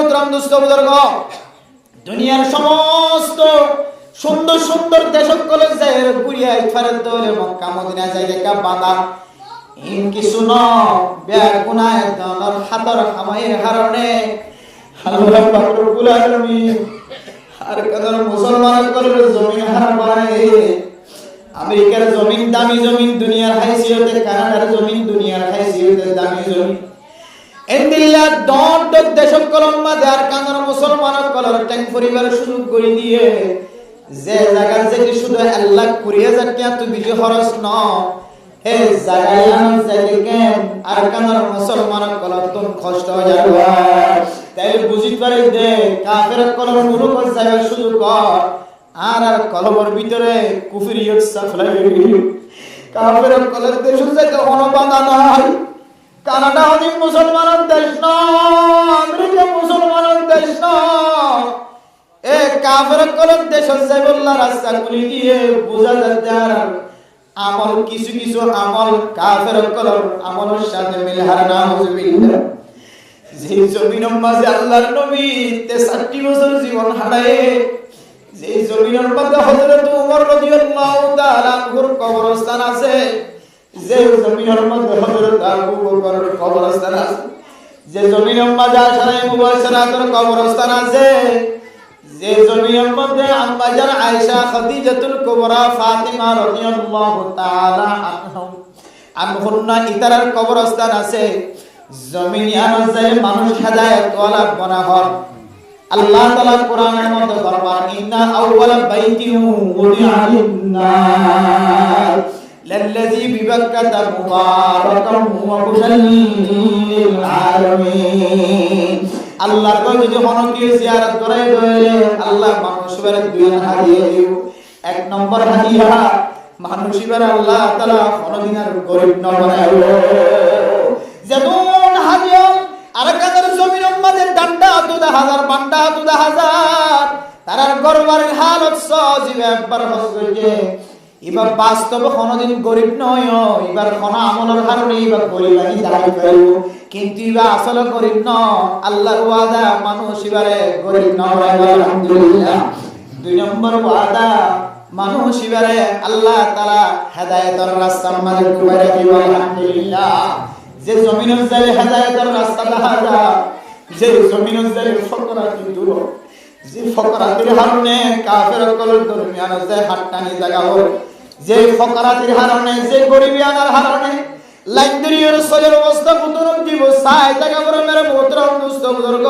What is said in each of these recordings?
মোহতরম দোস্ত বুজুর্গ, দুনিয়ার সমস্ত সুন্দর সুন্দর দেশগুলো যায় ঘুরিয়া ইফারত দৌড়ে মক্কা মদিনা যায় দেখা বাঁধা ইন কিছু ন বেগুনায় দলর হাতর খামাইয়ের কারণে আল্লাহ পাক রব্বুল আলামিন আর কদর মুসলমান করে জমিন হার বানায়। আমেরিকার জমিন দামি জমিন, দুনিয়ার হাইসিয়তে কানাডার জমিন দুনিয়ার হাইসিয়তে দামি জমিন। এন্দিল্লা ডট ডট দেশক কলম্মা যার কানার মুসলমান কলর ট্যাঙ্ক পরিবার সুযোগ করে দিয়ে যে জায়গা থেকে শুধু আল্লাহ করিয়া যাকে এত বিজয় খরচ ন হে জায়গায় আমার জায়গাকে আর কানার মুসলমান কলর তো কষ্ট হয়ে যাবে। তাই বুঝিতে পারি যে কাফের কলর মুরুখ জায়গা শুধু কর আর আর কলমের ভিতরে কুফরিয়ত সাফলাই কাফের কলর দেশ থেকে অনবাধা নাই। কানাডা অনেক মুসলমানের দেশ না, আমেরিকা মুসলমানের দেশ না। এ কাফের কলর দেশ যাইবল্লা রাস্তা খুলে দিয়ে বোঝা যাচ্ছে আর আমল কিছু কিছু আমল কাফের কলর আমলের সাথে মিলে হার না হুজুবিল্লাহ। যে জমিনের মাঝে আল্লাহর নবী 63 বছর জীবন হারায়, যে জমিনের মধ্যে হযরত ওমর রাদিয়াল্লাহু তাআলা আনহুর কবরস্থান আছে, যে জমিনের মধ্যে হযরত আবু বকরের কবরস্থান আছে, যে জমিনের মাঝে আশরায়ে মুবাশশারাতের কবরস্থান আছে, যে জমিনের মধ্যে আম্মা জান আয়েশা খাদিজাতুল কুবরা ফাতিমা রাদিয়াল্লাহু তাআলা আনহুন্না ইতারার কবরস্থান আছে, জমিনিয়ান যায় মানুষ হেদায়েত ওয়ালা বনা হয়। আল্লাহ তাআলা কোরআনের মধ্যে ফরমান ইন্না আউওয়ালা বাইতিন উদিআ লিন-নাস লাল্লাযী বিবাক্কাতা মুবারাকান ওয়া হুদাল লিল আলামিন। আল্লাহর কই যদি হনকে জিয়ারত করে দইলে আল্লাহ মানুষের দুই হাদিয়া দিও। এক নম্বর হাদিয়া মানুষের আল্লাহ তাআলা কোনদিনের গরীব না বানাইলো। যেমন হাদিয়া আর কাদের জমিনের মধ্যে ডান্ডা দুদা হাজার বান্ডা দুদা হাজার তারার গরবারের হালত সজীব একবার হসকে এবার বাস্তব কোনদিন গরিব নয়, এবার কোন আমলের কারণে এবার গরিবানি দাঁড়াই পাইব, কিন্তু এবার আসলে গরিব ন আল্লাহর ওয়াদা মানুষ এবারে গরিব নয় আলহামদুলিল্লাহ। দুই নম্বর ওয়াদা মানুষ এবারে আল্লাহ তাআলা হেদায়েতের রাস্তার মাঝে ডুবাই রাখিব আলহামদুলিল্লাহ। যে জমিনের জায়গায় হেদায়েতের রাস্তা দেখা যায়, যে জমিনের জায়গায় ফকরাতি দূর, যে ফকরাতির কারণে কাফের কলর দরমিয়ান যে হাটটানি জায়গা হয়, যে ফকরাতির কারণে যে গরিবিয়ানার কারণে লাইন্দরিয়র সলের অবস্থা কুতুরক দিব সাই জায়গা করে মেরে মোহতরম দুস্থ বুজুর্গ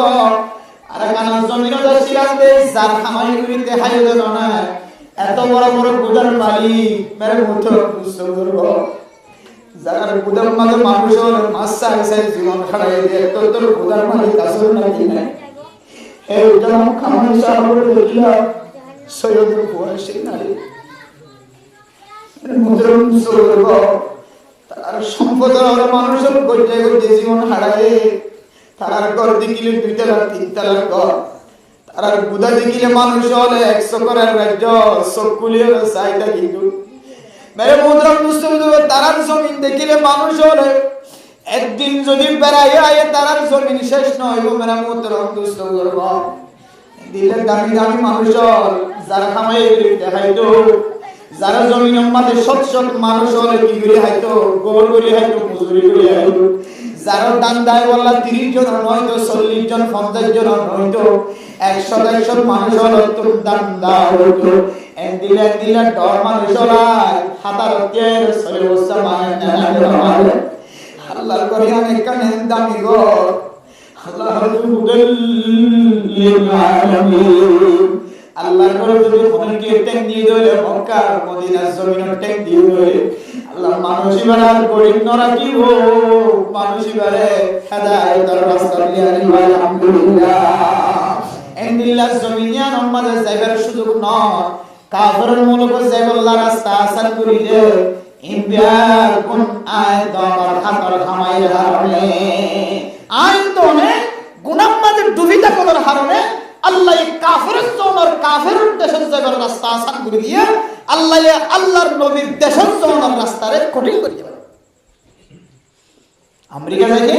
আর কানা জমিনের দাসী আছে যার খামাই করিতে হাইল না এত বড় বড় গুদার মালিক মেরে মোহতরম দুস্থ বুজুর্গ যারা গুদার মাঝে মানুষের মাসা এসে জীবন খাড়াই দিয়ে তোর গুদার মালিক আসল নাকি নাই। এই জন্য খামাই সাহেবের দেখিয়া সৈয়দের বয়সী নারী মুদ্রণ সৌরভ তার সম্পদের মানুষের গড়তে গড়তে জীবন হারায়। তার ঘর দেখিলে 2 তলা 3 তলার ঘর, তার গুদা দেখিলে মানুষ হলে 100 করার রাজ্য সবগুলির চাহিদা। কিন্তু মেরে মুদ্রণ তার জমিন দেখিলে মানুষ হলে একদিন যদি বেড়াই আয়ে তার জমিন শেষ নয় মেরা মুদ্রণ দুষ্ট দিলে দামি দামি মানুষ যারা খামাই দেখাইতো, যারা জমিনের মাঝে সৎ সৎ মানুষ হলে কি করে হাইতো গোবর করে হাইতো মজুরি করে হাইতো, যারা দান দায় বললা 30 জন নয়তো 40 জন 50 জন নয়তো 100 মানুষ হলো তোর দান দাও হইতো। দিলে দিলে ডর মানুষ হলাই হাতার তের সরে বসা মানে না আল্লাহর করিয়া নেকানে দামি গো আল্লাহর হুদাল লিল আলামিন। আল্লাহর করে যদি কোনকে টেক দিয়ে দিলে মক্কা মদিনার জমিনের টেক দিয়ে দিলে আল্লাহ মানুষিবার আর গরিব না রাখিব, মানুষিবারে হেদায়েতের রাস্তা দিয়ে আনিব আলহামদুলিল্লাহ। এন্দিল্লাহ জমিনিয়ান আমাদের যাইবার সুযোগ নয়, কাফেরের মুলক যাইবল্লা রাস্তা আসান করিলে ইমবিয়ার কোন আয় দর হাতর খামাইর হারনে আইন তো নে গুনাহ মাঝে ডুবিতা করার হারনে আল্লাহ কাফেরের জনের কাফেরের দেশের যাবার রাস্তা আসান করে দিয়ে আল্লাহ আল্লাহর নবীর দেশের জনের রাস্তারে কঠিন করে দিবেন। আমেরিকা থেকে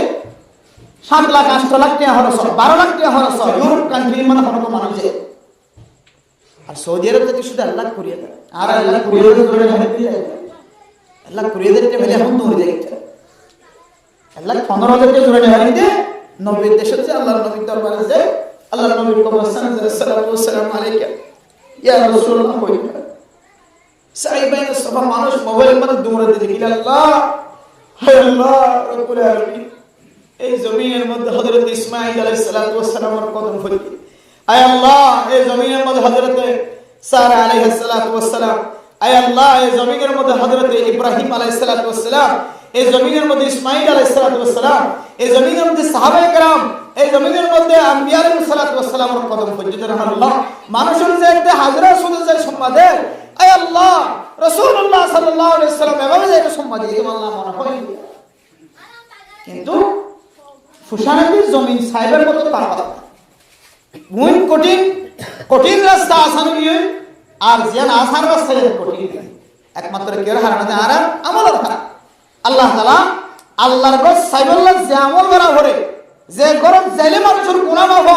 7 লাখ 8 লাখ টাকা খরচ 12 লাখ টাকা খরচ ইউরোপ কান্ট্রির মানে কোনো মানুষ যায় আর সৌদি আরব থেকে শুধু 1 লাখ করিয়ে দেয় আর 1 লাখ করিয়ে দেয় ধরে হাতে দিয়ে যায় 1 লাখ করিয়ে দেয় এটা এখন দূর যায় 1,15,000 টাকা ধরে হাতে নবীর দেশে যে আল্লাহর নবীর দরবারে যে আল্লাহর নবীর কবরস্থানে সাল্লাল্লাহু আলাইহি আলাইকা ইয়া রাসূলুল্লাহ কইলেন সাইবাইন সব মানুষ মোবাইলের মধ্যে দৌড়াতে দেখি আল্লাহ হে আল্লাহ রব্বুল আলামিন এই জমিনের মধ্যে হযরত ইসমাঈল আলাইহিস সালাতু ওয়াস সালামের কদম ফলকি আয় আল্লাহ এই জমিনের মধ্যে হযরত সারা আলাইহিস সালাতু ওয়াস সালাম আয় আল্লাহ এই জমিনের মধ্যে হযরত ইব্রাহিম আলাইহিস সালাতু ওয়াস সালাম এই জমিনের মধ্যে ইসমাঈল আলাইহিস সালাতু ওয়াস সালাম এই জমিনের মধ্যে সাহাবায়ে কেরাম এই জমিনের মধ্যে আম্বিয়া আলাইহিস সালাতু ওয়াস সালামের কদম ফলকি আল্লাহ মানুষের যে একটা হাজরা শুনে যায় সম্মাদে আয় আল্লাহ রাসূলুল্লাহ সাল্লাল্লাহু আলাইহি ওয়াসাল্লাম এভাবে যে সম্মাদ দিয়ে আল্লাহ মনে হয় কিন্তু ফুসানাদের জমিন সাইবার মতো পারবা মুই কঠিন কঠিন রাস্তা আসান নিয়ে আর জিয়ান আসান রাস্তা কঠিন একমাত্র কের হারাতে আর আমল হারা আল্লাহ তাআলা আল্লাহর গস সাইবুল্লাহ যে আমল করা করে যে গরম জাইলে মানুষের গুনাহ মাফ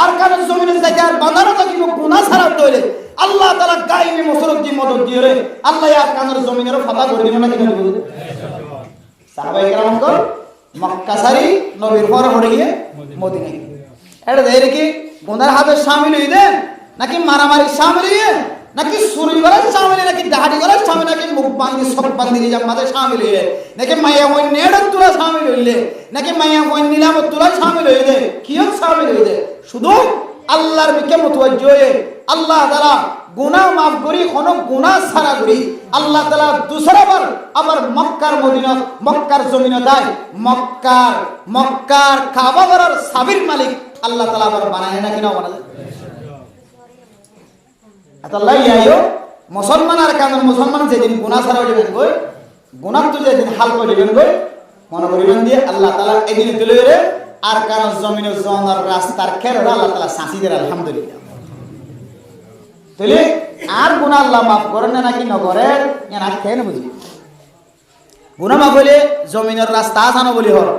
আর কারণ জমিনে থেকে আর বাঁধানো থাকিব গুনাহ ছাড়া তৈরি আল্লাহ তাআলা গায়বে মুসরত দি মদদ দিয়ে রে আল্লাহ আর কানের জমিনের ফাতা করে দিল না কি বলতে সাহাবায়ে কেরাম কর মক্কা সারি নবীর পর হয়ে গিয়ে মদিনা এটা দেয় কি গুনার হাতে শামিল হই দেন নাকি মারামারি শামিল হই নাকি চুরি করার শামিল নাকি ডাহাটি করার শামিল নাকি মুখ বান্ধি সব বান্ধি জামাতে শামিল হই নাকি মাইয়া ওই নেড় তুলা শামিল হইলে নাকি মাইয়া ওই নিলাম তুলা শামিল হই দে কিও শামিল হই দে শুধু আল্লাহর দিকে মুতওয়াজ্জিহ হয়ে আল্লাহ তাআলা গুনাহ maaf করি কোন গুনাহ ছাড়া করি আল্লাহ তাআলা দুসরাবার আবার মক্কার মদিনা মক্কার জমিনে দেয় মক্কার কাবা ঘরের সাবির মালিক আল্লাহ তাআলা আবার বানায় না কিনা বানায় আল্লাহ ইয়ায়ো মুসলমান আর কারণ মুসলমান যেদিন গুনাহ ছাড়া হইবেন কই গুনাহ তো যেদিন হাল করিবেন কই মনে করিবেন দিয়ে আল্লাহ তাআলা এদিন তুলে রে আর কারণ জমিনে জনার রাস্তার খের আল্লাহ তাআলা শাসি দেন আলহামদুলিল্লাহ তাহলে আর গুনাহ আল্লাহ maaf করেন না নাকি না করেন না কেন বুঝি গুনাহ maaf হইলে জমিনের রাস্তা আসানো বলি হর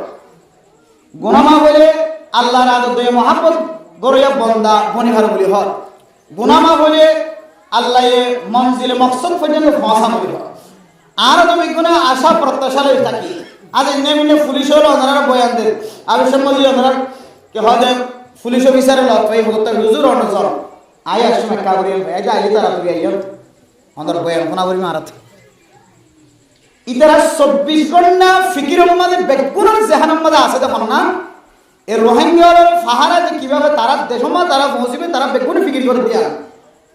গুনাহ maaf হইলে আল্লাহর আদতে মহব্বত গরিয়া বান্দা বনিহার বলি হর গুনাহ maaf হইলে আল্লাহ মঞ্জিলে মকসদ পর্যন্ত পৌঁছানো বলি হর আর তুমি গুনাহ আশা প্রত্যাশা লই থাকি আজ নেমিনে পুলিশ হলো ওনারা বয়ান দেন আমি সম্বন্ধে ওনারা কে হদে পুলিশ অফিসার হলো তাই হতো হুজুর অনজর আয়া সময় কাবরিয়াল ভাই যা আইলি তারা তুই আইয়ত ওনার বয়ান কোনা বলি মারাত ইতারা 24 ঘন্টা ফিকিরের মধ্যে বেকুনের জাহান্নামের মধ্যে আছে দেখুন না এই রোহিঙ্গার ফাহারা যে কিভাবে তারা দেশমা তারা পৌঁছবে তারা বেকুন ফিকির করে দিয়া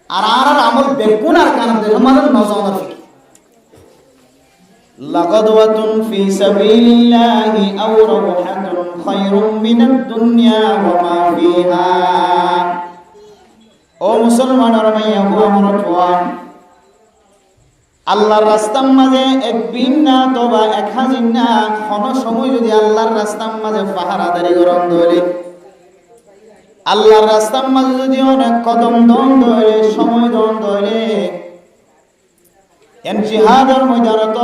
আর আমল বেকুন আর কান দেশমার নজর ফিকির লাগাদওয়াতুন ফি সাবিলিল্লাহি আও রাওহাতুন খায়রুম মিনাদ দুনিয়া ওয়া মা ফিহা ও মুসলমানের মাইয়া ও আমার জওয়ান আল্লাহর রাস্তার মাঝে এক দিন না তবা 1000 না কোন সময় যদি আল্লাহর রাস্তার মাঝে পাহারাদারি করন ধরে আল্লাহর রাস্তার মাঝে যদি অনেক কদম দন ধরে সময় দন ধরে এন জিহাদের ময়দানত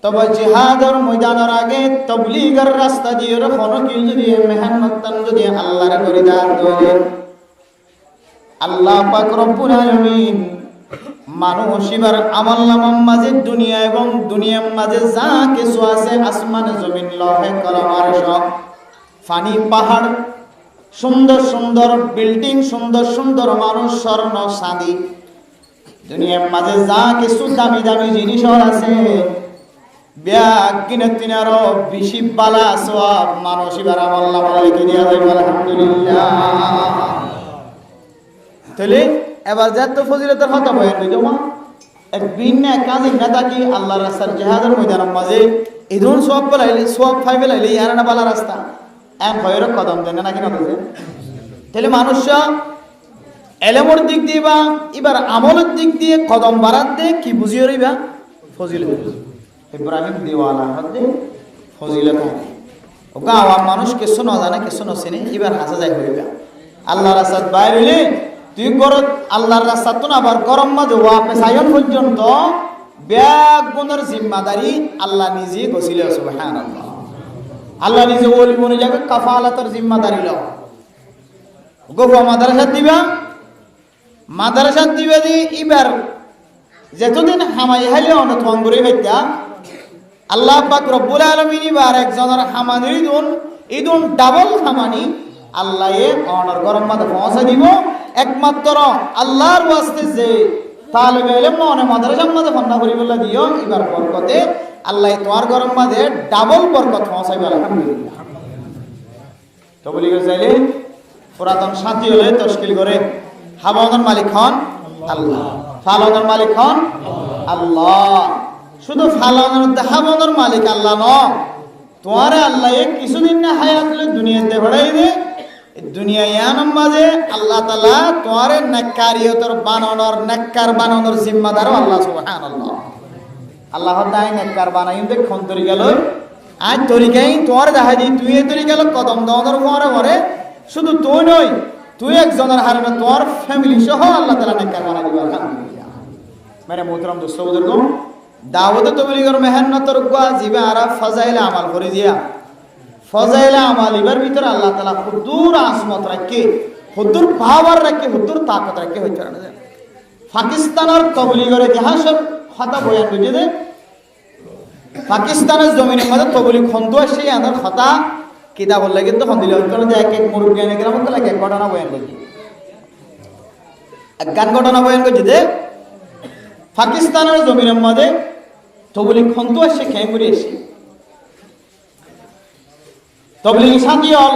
তবে জিহাদের ময়দানের আগে তাবলীগের রাস্তা দিয়ে কোন কেউ যদি মেহনত যদি আল্লাহর করে দান ধরে আল্লাহ পাক রব্বুল আলামিন মানুষ এবার আমল নামার মাঝে দুনিয়া এবং দুনিয়ার মাঝে যা কিছু আছে আসমান জমিন লৌহে কলম আরশ পানি পাহাড় সুন্দর সুন্দর বিল্ডিং সুন্দর সুন্দর মানুষ স্বর্ণ চাঁদি দুনিয়ার মাঝে যা কিছু দামি দামি জিনিস আছে ব্যাগ কিনে তিন আরো বেশি বালা সওয়াব মানুষ এবার আমল নামায় লিখে দেওয়া যাবে আলহামদুলিল্লাহ তাহলে এবার যত ফজিলতের কথা বয়ান হইতো মা এক ভিন্ন কাজে নেতা কি আল্লাহর রাস্তার জিহাদের ময়দানের মাঝে এই ধরুন সওয়াব পেলাইলে সওয়াব পাই পেলাইলে ইয়ার না বালা রাস্তা এম ভয়ের কদম দেন নাকি না বুঝে তাহলে মানুষ এলেমর দিক দিয়ে বা এবার আমলের দিক দিয়ে কদম বাড়াত দিয়ে কি বুঝিয়ে রইবা ফজিলত ইব্রাহিম দিওয়ালা হতে ফজিলত ওকা আওয়াম মানুষ কিছু না জানে কিছু না চিনে এবার হাসা যায় হইবা আল্লাহর রাস্তার বাইরে হইলে তুই করত আল্লাহর রাস্তা তো না আবার গরম মাঝে ওয়াপেস আয়ন পর্যন্ত ব্যাগ গুণের জিম্মাদারি আল্লাহ নিজে গছিল সুবহানাল্লাহ আল্লাহ নিজে ওলি মনে যাবে কাফালাতের জিম্মাদারি লও গোফা মাদ্রাসা দিবে দি এবার যেতদিন হামাই হাইলে অনেক অঙ্গুরি হইতা আল্লাহ পাক রব্বুল আলামিন এবার একজনের হামানির ইদুন ডাবল হামানি আল্লাহ অনর গরম মাঝে পৌঁছে দিব একমাত্র আল্লাহর ওয়াস্তে যে তালিবে ইলম মনে মাদ্রাসার মাঝে ফন্না করি বলে দিও এবার বরকতে আল্লাহ তোমার গরম মাঝে ডাবল বরকত পৌঁছাইবে আলহামদুলিল্লাহ। তো বলি চাইলে পুরাতন সাথী হলে তশকিল করে হাবানের মালিক হন আল্লাহ, ফালানোর মালিক হন আল্লাহ। শুধু ফালানোর হাবানের মালিক আল্লাহ ন, তোমার আল্লাহ কিছুদিন না হায়াত দুনিয়াতে ভরাই দে দুনিয়ার মাঝে আল্লাহ তাআলা তোমার নেককারিয়তর বানানোর জিম্মাদার আল্লাহ সুবহানাল্লাহ। আল্লাহ তাই নেককার বানাই দে কোন তরিকা লই আজ তরিকাই তোমার দেখা দি তুই এই তরিকা লই কদম দাওয়ার পরে শুধু তুই নই তুই একজনের হারানো তোর ফ্যামিলি সহ আল্লাহ তাআলা নেককার বানাই দিবে আলহামদুলিল্লাহ। মেরে মোহতরম দোস্ত বুজুর্গ দাওয়াত তবলীগের মেহনতর গা জিবে আরা ফাজাইল আমাল করে দিয়া ফজাইল আমাল এবার ভিতরে আল্লাহ তাআলা হুদুর আসমত রাখে হুদুর পাওয়ার রাখে হুদুর তাকত রাখে হইতে না। পাকিস্তানের তবলীগের ইতিহাসের কথা বয়ান বুঝে দে পাকিস্তানের জমিনের মধ্যে তবলীগ খন্দ আসে আনার কথা কিতাব বললে কিন্তু খন্দিলে হইতো না যে এক এক মুরব্বী এনে গেলাম তো লাগে এক ঘটনা বয়ান করছি এক গান ঘটনা বয়ান করছি দে পাকিস্তানের জমিনের মধ্যে তবলীগ খন্দ আসে খেয়ে মরে এসে তবলীগ সাথী হল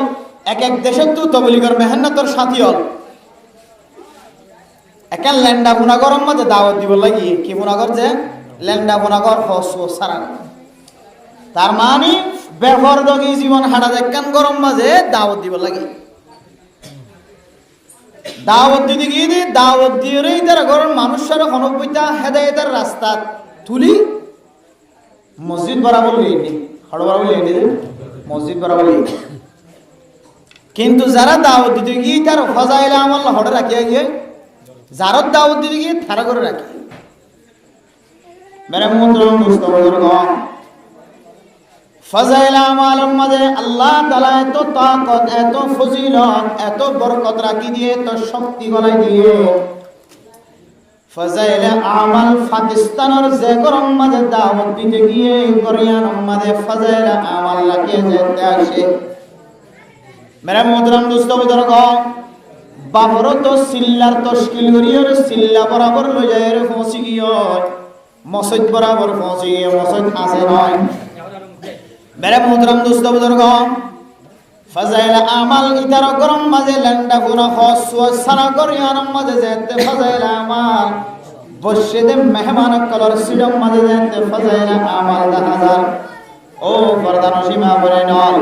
এক এক দেশের তো তবলীগের মেহনতর সাথী হল একা ল্যান্ডা বুনাগরের মধ্যে দাওয়াত দিব লাগি কি বুনাগর যে ল্যান্ডা বুনাগর হসো সারা তার মানে বেফরদগি জীবন হাঁটা দেখান গরম মাঝে দাওয়াত দিব লাগি দাওয়াত দিতে গিয়ে দি দাওয়াত দিয়ে তারা ঘরের মানুষের হনবইতা হেদায়েতের রাস্তা তুলি মসজিদ বরাবর লিয়ে হড় বরাবর লিয়ে মসজিদ বরাবর কিন্তু যারা দাওয়াত দিতে গিয়ে তার ফজাইলে আমল হড়ে রাখিয়া গিয়ে যারা দাওয়াত দিতে গিয়ে তারা করে রাখে মেরে মোহতরম দোস্ত বুজুর্গ ফজাইলে আমলের মাঝে আল্লাহ তাআলা এত তাকত এত ফজিলত এত বরকত রাখি দিয়ে এত শক্তি গলাই দিয়ে ফজাইলে আমল পাকিস্তানের যে গরম মাঝে দাওয়াত দিতে গিয়ে গরিয়ান মাঝে ফজাইলে আমল লাগিয়ে যেতে আসে মেরে মোহতরম দোস্ত বুজুর্গ বাবর তো সিল্লার তশকিল করিয়ে সিল্লা বরাবর লই যায় পৌঁছি গিয়ে মসজিদ বরাবর পৌঁছে গিয়ে মসজিদ আছে নয় মেরে মোহতরম দোস্ত বুজুর্গ ফজাইল আমাল ইতার গরম মাঝে ল্যান্ডা গুনা হসওয়া সারা গরিয়ান মাঝে যেতে ফজাইল আমাল বসে দে মেহমান কলর সিডম মাঝে যেতে ফজাইল আমাল 10000 ও বরদান সীমা বলে নল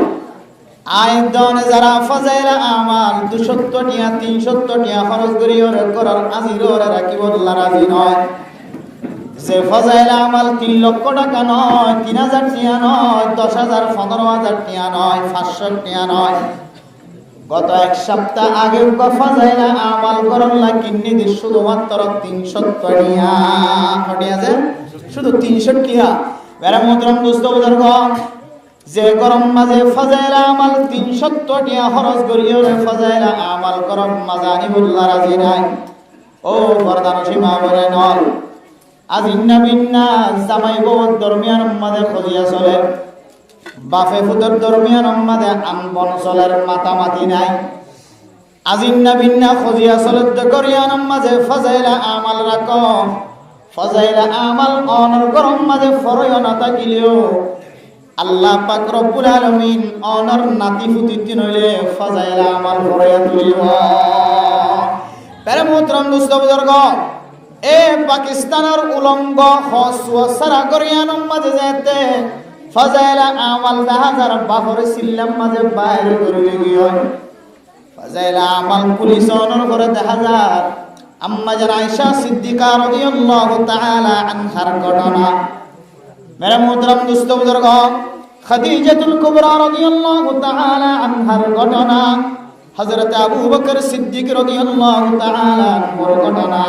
আইদন যারা ফজাইল আমাল 270 টিয়া 370 টিয়া খরচ করি ওরে করার আজির ওরে রাখিব আল্লাহ রাজি নয় যে ফজাইল আমাল 3 লক্ষ টাকা নয় 3000 টিয়া নয় 10000 15000 টিয়া নয় 500 টিয়া নয় গত এক সপ্তাহ আগে ফজাইল আমাল করলা কিন্নি দি শুধুমাত্র 370 টিয়া হটিয়া যে শুধু 300 টিয়া মেরা মোহতরম দোস্ত বুজুর্গ যে গরম মাঝে ফজাইল আমাল 370 টিয়া খরচ করিও রে ফজাইল আমাল গরম মাজানিবুল্লাহ রাজি নাই ও বরদান সীমা বলে নল আজিন্না বিন্না জামাই বউ দরমিয়ান মাঝে খজিয়া চলে বাফে ফুদর দরমিয়ান মাঝে আনবন চলের মাতামাতি নাই আজিন্না বিন্না খজিয়া চলে গরিয়ান মাঝে ফজাইল আমাল রাখ ফজাইল আমাল অনর গরম মাঝে ফরয় না থাকিলেও আল্লাহ পাক রব্বুল আলামিন অনর নাতি ফুতি নইলে ফজাইল আমাল ফরয়া তুলিব পেরে মোহতরম দোস্ত বুজুর্গ এ পাকিস্তানের উলঙ্গ হসওয়া সারা গরিয়ান মাঝে যেতে ফজাইল আমাল 10000 বাহরে সিল্লাম মাঝে বাইরে করে গিয়ে ফজাইল আমাল পুলিশ অনর করে 10000 আম্মা জান আয়েশা সিদ্দিকা রাদিয়াল্লাহু তাআলা আনহার ঘটনা মেরে মোহতরম দোস্ত বুজুর্গ খাদিজাতুল কুবরা রাদিয়াল্লাহু তাআলা আনহার ঘটনা হযরত আবু বকর সিদ্দিক রাদিয়াল্লাহু তাআলা আনহুর ঘটনা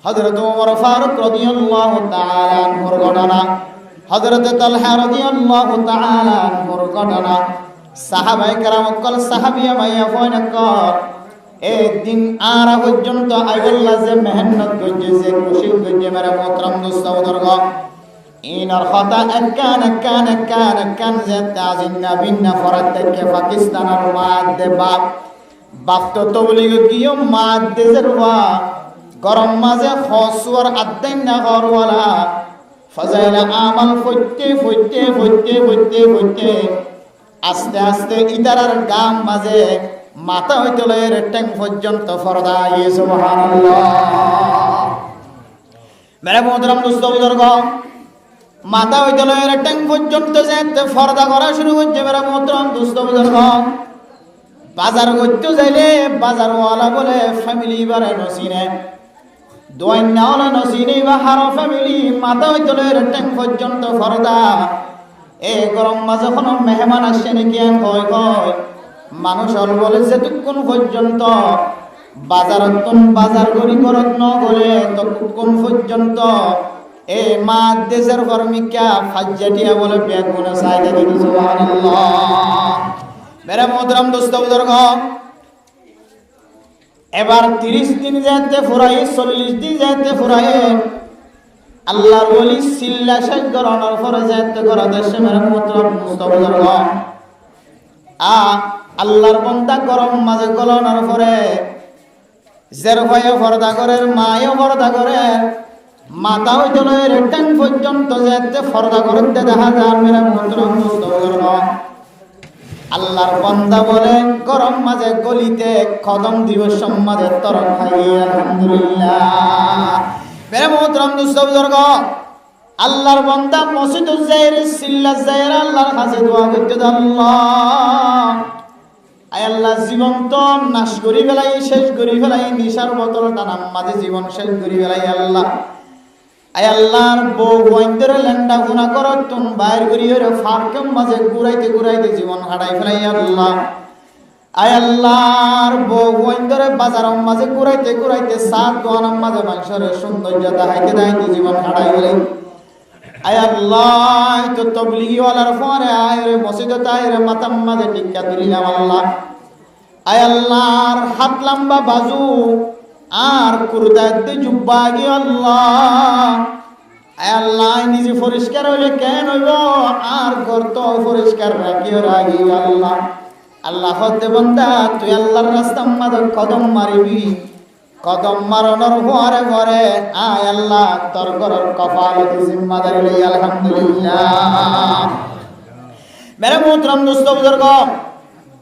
হযরত ওমর ফারুক রাদিয়াল্লাহু তাআলা আনহুর ঘটনা হযরত তালহা রাদিয়াল্লাহু তাআলা আনহুর ঘটনা সাহাবায়ে কেরাম কল সাহাবিয়া মাইয়া ফয়নাকর একদিন আর পর্যন্ত আইবল্লা যে মেহনত করছে যে খুশি করছে মেরা মোহতরম দোস্ত বুজুর্গ ইনার কথা কান যে তাজিন নবীনা ফরাত থেকে পাকিস্তানের মাদে বাপ তো তবলিগ গিয়ে মাদে জরবা গরম মাঝে খসওয়ার আদাইন না করওয়ালা ফজাইলা আমাল ফইতে আস্তে আস্তে ইদারার গাম মাঝে মাথা হইতে লয়ের ট্যাং পর্যন্ত ফরদা ইয়ে সুবহানাল্লাহ মেরে মোহতরম দোস্ত বুজুর্গ মাথা হইতে লয়ের ট্যাং পর্যন্ত যেতে ফরদা করা শুরু করছে মেরে মোহতরম দোস্ত বুজুর্গ বাজার করতে যাইলে বাজারওয়ালা বলে ফ্যামিলি বারে নসিনে দোয়াইনাওয়ালা নসিনে বা হারো ফ্যামিলি মাথা হইতে লয়ের ট্যাং পর্যন্ত ফরদা এ গরম মাঝে কোনো মেহমান আসছে নাকি কয় মানুষ বলে যেতক্ষণ পর্যন্ত বাজার গড়ি করত ন বলে ততক্ষণ পর্যন্ত এ মা দেশের কর্মিকা ফাজ্জাটিয়া বলে পেট গুনে চাই দেখি সুবহানাল্লাহ মেরে মোহতরম দোস্ত বুজুর্গ এবার 30 দিন যেতে ফুরাই 40 দিন যেতে ফুরাই আল্লাহর ওলি সিল্লা শেষ করানোর পরে যেতে করা দেশে মেরে মোহতরম দোস্ত বুজুর্গ আল্লাহর বান্দা গরম মাঝে গলনার পরে জের ভয়ে পর্দা করের মায়ও পর্দা করে মাথা হইতে লয়ের ট্যাং পর্যন্ত যেতে পর্দা করতে দেখা যায় মেরে মোহতরম দোস্ত বুজুর্গ আল্লাহর বান্দা বলে গরম মাঝে গলিতে কদম দিবস মাঝে তরফ খাই আলহামদুলিল্লাহ মেরে মোহতরম দোস্ত বুজুর্গ আল্লাহর বান্দা মসজিদ যাইর সিল্লা যাইর আল্লাহর কাছে দোয়া করতে আল্লাহ আয় আল্লাহ জীবন তো নাশ করি ফেলাই শেষ করি ফেলাই নিশার বোতল টানাম মাঝে জীবন শেষ করি ফেলাই আল্লাহ আয় আল্লাহর বউ বন্ধরে লেন্ডা গুনাহ করো তুম বাইর করি ওরে ফারকেম মাঝে ঘুরাইতে জীবন হারাই ফেলাই আল্লাহ আয় আল্লাহর বউ বন্ধরে বাজার মাঝে ঘুরাইতে সাত দোয়ানাম মাঝে মানুষের সৌন্দর্য দেখাইতে জীবন হারাই ফেলাই আয় আল্লাহ তো তবলিগি ওয়ালার পরে আয় রে মসজিদে তাই রে মাথাম মাঝে টিক্কা দিলাম আল্লাহ আয় আল্লাহর হাত লম্বা বাজু আর কুরদাতে জুব্বা গি আল্লাহ আয় আল্লাহ নিজে পরিষ্কার হইলে কেন হইব আর ঘর তো পরিষ্কার রাখিও রাখি আল্লাহ আল্লাহ হতে বান্দা তুই আল্লাহর রাস্তার মাঝে কদম মারিবি কদম মারানোর পরে আয় আল্লাহ তোর ঘরের কপালত জিম্মাদারি লই আলহামদুলিল্লাহ মেরে মোহতরম দোস্ত বুজুর্গ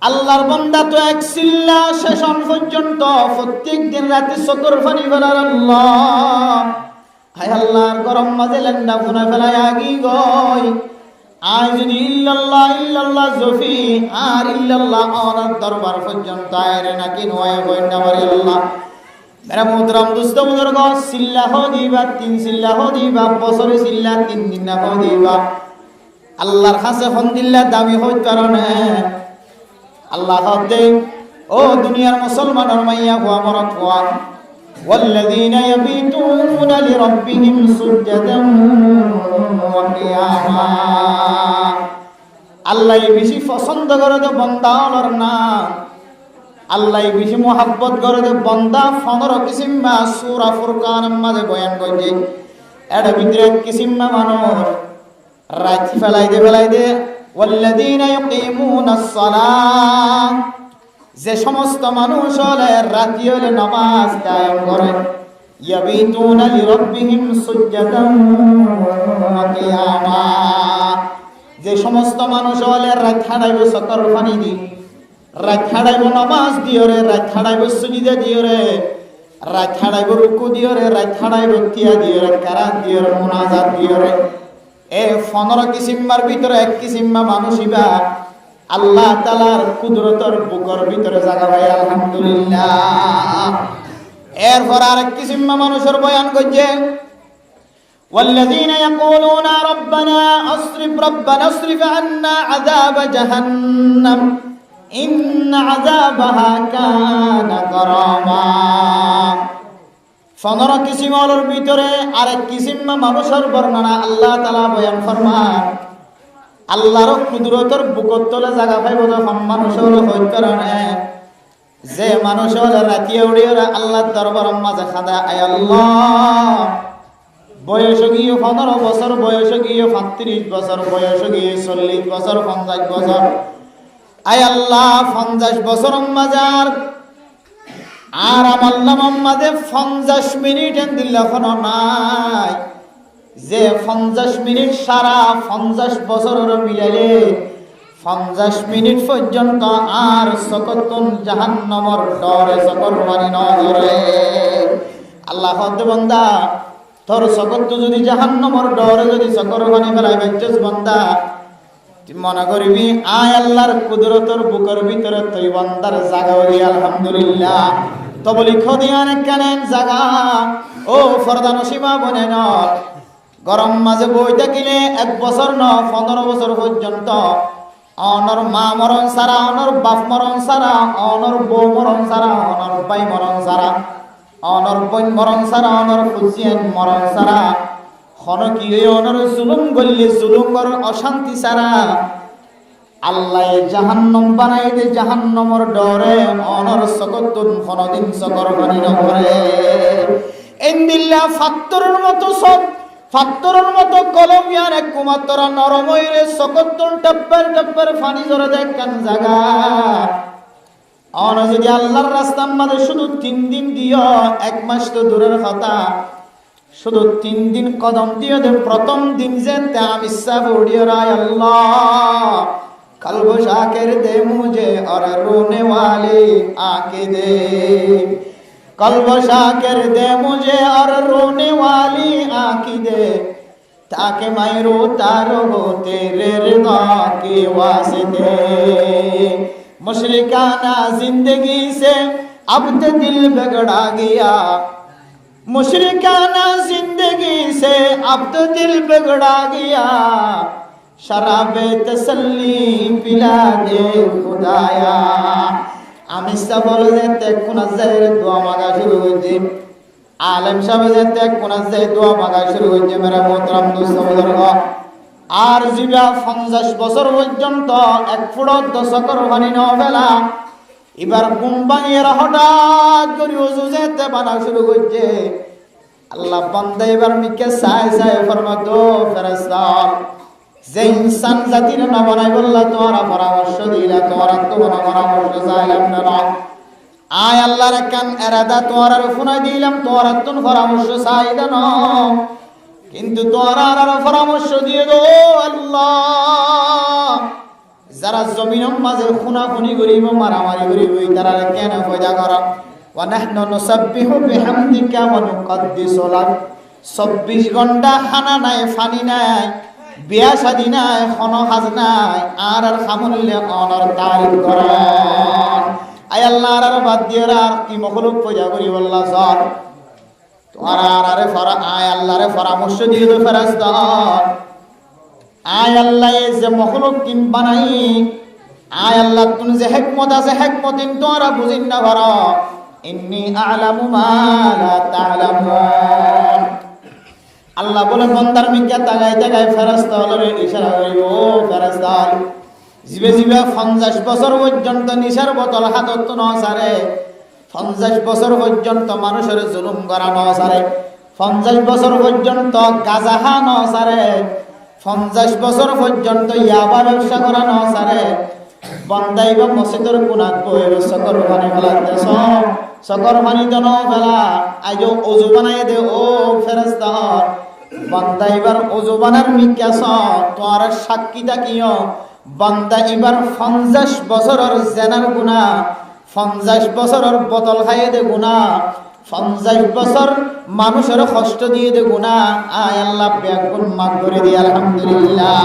আল্লাহর বান্দা তো এক সিল্লা শেষন পর্যন্ত প্রত্যেক দিন রাতে চতুর পানি ফেলার আল্লাহ হায় আল্লাহর গরম মাঝে লেন্ডা ফুনা ফেলায় আগি গই আয় যদি ইল্লাল্লাহ জফি আর ইল্লাল্লাহ আমার দরবার পর্যন্ত আয়রে নাকি নয় বইন্ডা মারি আল্লাহ মেরা মোহতরম দোস্ত বুজুর্গ সিল্লা হো দিবা 3 সিল্লা হো দিবা বছরে সিল্লা 3 দিন না হো দিবা আল্লাহর কাছে হন্দিল্লা দামি হই কারণে আল্লাহ হতে ও দুনিয়ার মুসলমানের মাইয়া হওয়া মরত হওয়া والذين يبيتون لربهم سجدا وقياما আল্লাহ বেশি পছন্দ করে তো বান্দার নাম আল্লাহ বেশি মোহাব্বত করে যে বান্দা 15 কিসিম বা সূরা ফুরকানের মাঝে বয়ান করছে এর ভিতরে কিসিম মানুষ রাত ফেলাই দে ওয়াল্লাযীনা ইয়াকিমুনাস সালাহ যে সমস্ত মানুষ হলে রাতি হলে নামাজ কায়েম করে ইয়াবিতুনা লিরাব্বিহিম সুজদান ওয়া কিয়ামা যে সমস্ত মানুষ হলে রাত হারাইব সকর পানি দি রাত হারাইব নামাজ দিও রে রাত হারাইব সুজদা দিও রে রাত হারাইব রুকু দিও রে রাত হারাইব তিয়া দিও রে কারাত দিও রে মুনাজাত দিও রে এই 15 কিসিমের ভিতরে এক কিসিম মানুষ ইবা আল্লাহ তাআলার কুদরতের বুকের ভিতরে জায়গা ভাই আলহামদুলিল্লাহ এরপর আরেক কিসিম মানুষের বয়ান করছে والذين يقولون ربنا اصرف عنا عذاب جهنم إن عذابها كان غراما 15 কিসিমের ভিতরে আরেক কিসিম মানুষের বর্ণনা আল্লাহ তাআলা বয়ান ফরমান। আল্লাহর কুদরতের বুকত তলে জায়গা পাইব যখন মানুষের হইতরণে যে মানুষের রাতিয়া উড়িয়ে আল্লাহর দরবারের মাঝে খাদা আয় আল্লাহ, বয়স গিয়ে 15 বছর, বয়স গিয়ে 35 বছর, বয়স গিয়ে 40 বছর, 50 বছর, আয় আল্লাহ 50 বছর মাজার আর আমার নাম মাঝে 50 মিনিট দিল এখনো নাই। যে 50 মিনিট সারা 50 বছরের মিলাইলে 50 মিনিট পর্যন্ত আর সকতুন জাহান্নামের ডরে সকর পানি নজরে। আল্লাহ হতে বান্দা তোর সকত যদি জাহান্নামের ডরে যদি সকর পানি ফেলাই বেচস বান্দা, তুই মনে করবি আয় আল্লাহর কুদরতের বুকের ভিতরে তুই বান্দার জাগা হই। আলহামদুলিল্লাহ। তো বলি খদিয়ান কেনেন জাগা ও ফরদান সীমা বনে ন গরম মাঝে বই থাকিলে 1 বছর ন 15 বছর পর্যন্ত অনর মা মরণ সারা, অনর বাপ মরণ সারা, অনর বউ মরণ সারা, অনর ভাই মরণ সারা, অনর বোন মরণ সারা, অনর খুশিয়ান মরণ সারা, খন কি অনর জুলুম গল্লি জুলুমর অশান্তি সারা আল্লাহ জাহান্নাম বানাই দে। জাহান্নামের ডরে অনর সকতুন কোনদিন সকর বানি নকরে। ইনদিল্লা ফাত্তরের মতো সব ফাত্তরের মতো কলমিয়ার এক কুমাত্র নরময়রে সকতুন টপ্পর টপ্পর ফানি জরে দেখেন জায়গা অন যদি আল্লাহর রাস্তার মাঝে শুধু 3 দিন দিও, 1 মাস তো দূরের কথা, শুধু 3 দিন কদম দিও দে। প্রথম দিন যে আমি সব উড়িয়ে রায় আল্লাহ कल्ब शाकिर दे मुझे और रोने वाली आंखें दे, कल्ब शाकिर दे मुझे और रोने वाली आंखें दे, ताकि मैं रोता रहूं तेरे रिदा के वास्ते। मुशरिकाना जिंदगी से अब तो दिल बिगड़ा गया, मुशरिकाना जिंदगी से अब तो दिल बिगड़ा गया, शराबे तसल्ली पिला दे खुदाया। আমি সাবল যেতে কোনাজের দোয়া মাগা শুরু হইছে, আলেম সাহেব যেতে কোনাজে দোয়া মাগা শুরু হইছে। মেরা মোহতরম দোস্ত বুজুর্গ, আর জিবা 50 বছর পর্যন্ত 1 ফুট দশকর পানি নবেলা এবার ঘুম ভাঙিয়ে হঠাৎ করে ওযু যেতে বানা শুরু হইছে। আল্লাহ বান্দা এবার মিকে চাই চাই ফরমাতো ফেরেশতা যে ইনসান জাতির না বানাই বললা তোমার পরামর্শ দিলা, তোমার তো পরামর্শ চাইলাম না। আয় আল্লাহর কান এরাদা তোমার ফোনা দিলাম, তোমার তো পরামর্শ চাই না, কিন্তু তোমার আর পরামর্শ দিয়ে দো আল্লাহ। যারা জমিনের মাঝে খুনাখুনি করিব মারামারি করিব তারা কেন পয়দা করা। ওয়া নাহনু নুসাব্বিহু বিহামদিকা ওয়া নুকদ্দিসু লাক। 24 ঘন্টা খানা নাই, পানি নাই, বিয়া শাদী নাই, খন হাজ নাই, আর খামুনিলে অনর তারিফ করেন। আয় আল্লাহ আর বাদ দিয়ে আর কি মখলুক পূজা করি বললা সর তোমার আরে ফরা। আয় আল্লাহরে পরামর্শ দিয়ে দো ফেরেশতা, আয় আল্লাহ যে মখলুক কিন বানাই, আয় আল্লাহ তুমি যে হিকমত আছে হিকমতিন তোরা বুঝিন না ঘর। ইন্নী আ'লামু মা লা তা'লামুন। আল্লাহ বলে বন্দার মিজ্ঞা তাকাই তাকাই ফেরেশতা হলরে ইশারা করিব, ও ফেরেশতা জিবে জিবে 50 বছর পর্যন্ত নিশার বোতল হাতত ন সারে, 50 বছর পর্যন্ত মানুষের জুলুম করা ন সারে, 50 বছর পর্যন্ত গাঁজা খা ন সারে, 50 বছর পর্যন্ত ইয়াবা ব্যবসা করা ন সারে। বন্দাই বা মসজিদের কোনাত বইর সকর পানি ফেলাতে সকর পানি জন ফেলা আজ ওযু বানাই দে। ও ফেরেশতা বান্দা এবার ওযু বানার মিকাস তোমার সাক্ষী থাকিও। বান্দা এবার 50 বছরের জেনার গুনাহ, 50 বছরের বোতল খাইয়ে দে গুনাহ, 50 বছর মানুষের কষ্ট দিয়ে দে গুনাহ। আয় আল্লাহ বেগুন মাফ করে দি। আলহামদুলিল্লাহ।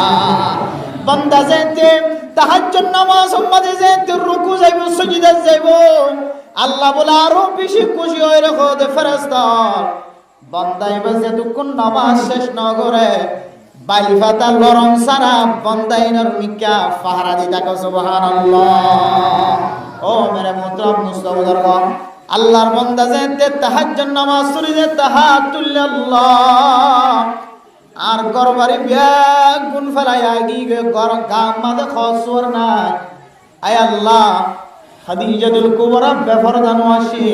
বান্দা যেতে তাহাজ্জুদ নামাজ মাঝে যেতে রুকু যাইব, সুজুদে যাইব, আল্লাহ বলে আরো বেশি খুশি হয়ে রেখো দে ফেরেশতা। বান্দা এবার যেটুকুন নামাজ শেষ ন করে বাইল ফাতা লরম সারা বন্দাইনের মিকা পাহারা দি থাকো। সুবহানাল্লাহ। ও মেরে মোহতরম মুসলিম বুজুর্গ, আল্লাহর বান্দা যেতে তাহাজ্জুদ নামাজ পড়ি যে তাহাজ্জুদ আল্লাহ আর গরবারি বিয়া গুণ ফেলাই আগি গর গাম মাঝে খসর নাই আয় আল্লাহ খাদিজাতুল কুবরা বেফরদান ওয়াসি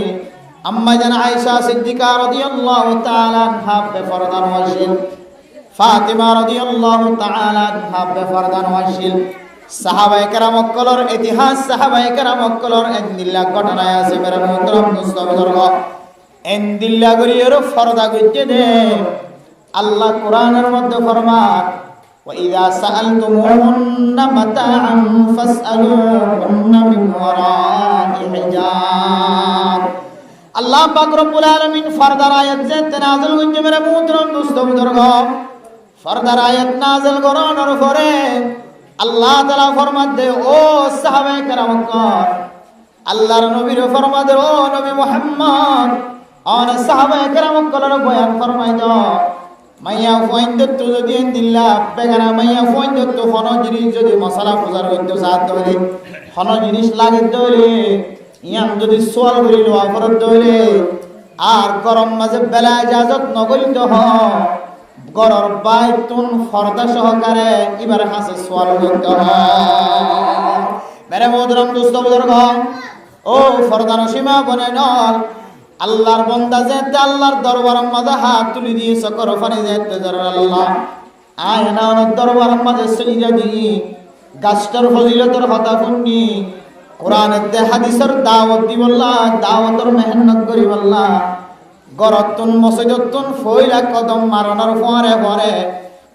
আম্মা জান আয়েশা সিদ্দিকা রাদিয়াল্লাহু তাআলা আনহা বেফরদান ওয়াসি ফাতিমা রাদিয়াল্লাহু তাআলা আনহা বেফরদান ওয়াসি সাহাবায়ে কেরাম কলর ইতিহাস সাহাবায়ে কেরাম কলর এন্দিল্লা ঘটনায় আছে মেরা মুহতারাম মুস্তাফিজুর এন্দিল্লা গরিয়ের ফরদা গইতে দে আল্লাহ কোরআনের মধ্যে ফরমান وَإِذَا سَأَلْتُمُوهُنَّ مَتَاعًا فَاسْأَلُوهُنَّ مِنْ وَرَاءِ حِجَابٍ আল্লাহ পাক রব্বুল আলামিন ফরদার আয়াত যে নাযিল হইছে মেরে মুহতারাম দোস্ত বুজুর্গ ফরদার আয়াত নাযিল করানোর পরে আল্লাহ তাআলা ফরমান দে ও সাহাবায়ে কেরাম আল্লাহর নবীর ফরমান দে ও নবী মুহাম্মদ আর সাহাবায়ে কেরাম কলর বয়ান ফরমাই দাও মাইয়া ফয়ন্দত যদি দিল্লা বেগানা মাইয়া ফয়ন্দত হন জিনিস যদি মশলা পূজার হইতো সাথ ধরে হন জিনিস লাগে ধরে ইয়াম যদি সোয়াল করি লোয়া ফরত ধরে আর গরম মাঝে বেলা ইজাজত নগরিত হ গরর বাইতুন ফরদা সহকারে এবার হাসে সোয়াল হইতো হ মেরে মোহতরম দোস্ত বুজুর্গ ও ফরদা নসীমা বনে নল আল্লাহর বান্দা যেতে আল্লাহর দরবারের মাঝে হাত তুলি দিয়ে সকর ফানি যেতে জরার আল্লাহ আয় না ওর দরবারের মাঝে সইজা দি গাছটার ফজিলতের কথা শুনি কোরআনের হাদিসের দাওয়াত দি বললা দাওয়াতের মেহনত করি বললা গরতুন মসজিদতুন ফইলা কদম মারনার পরে পরে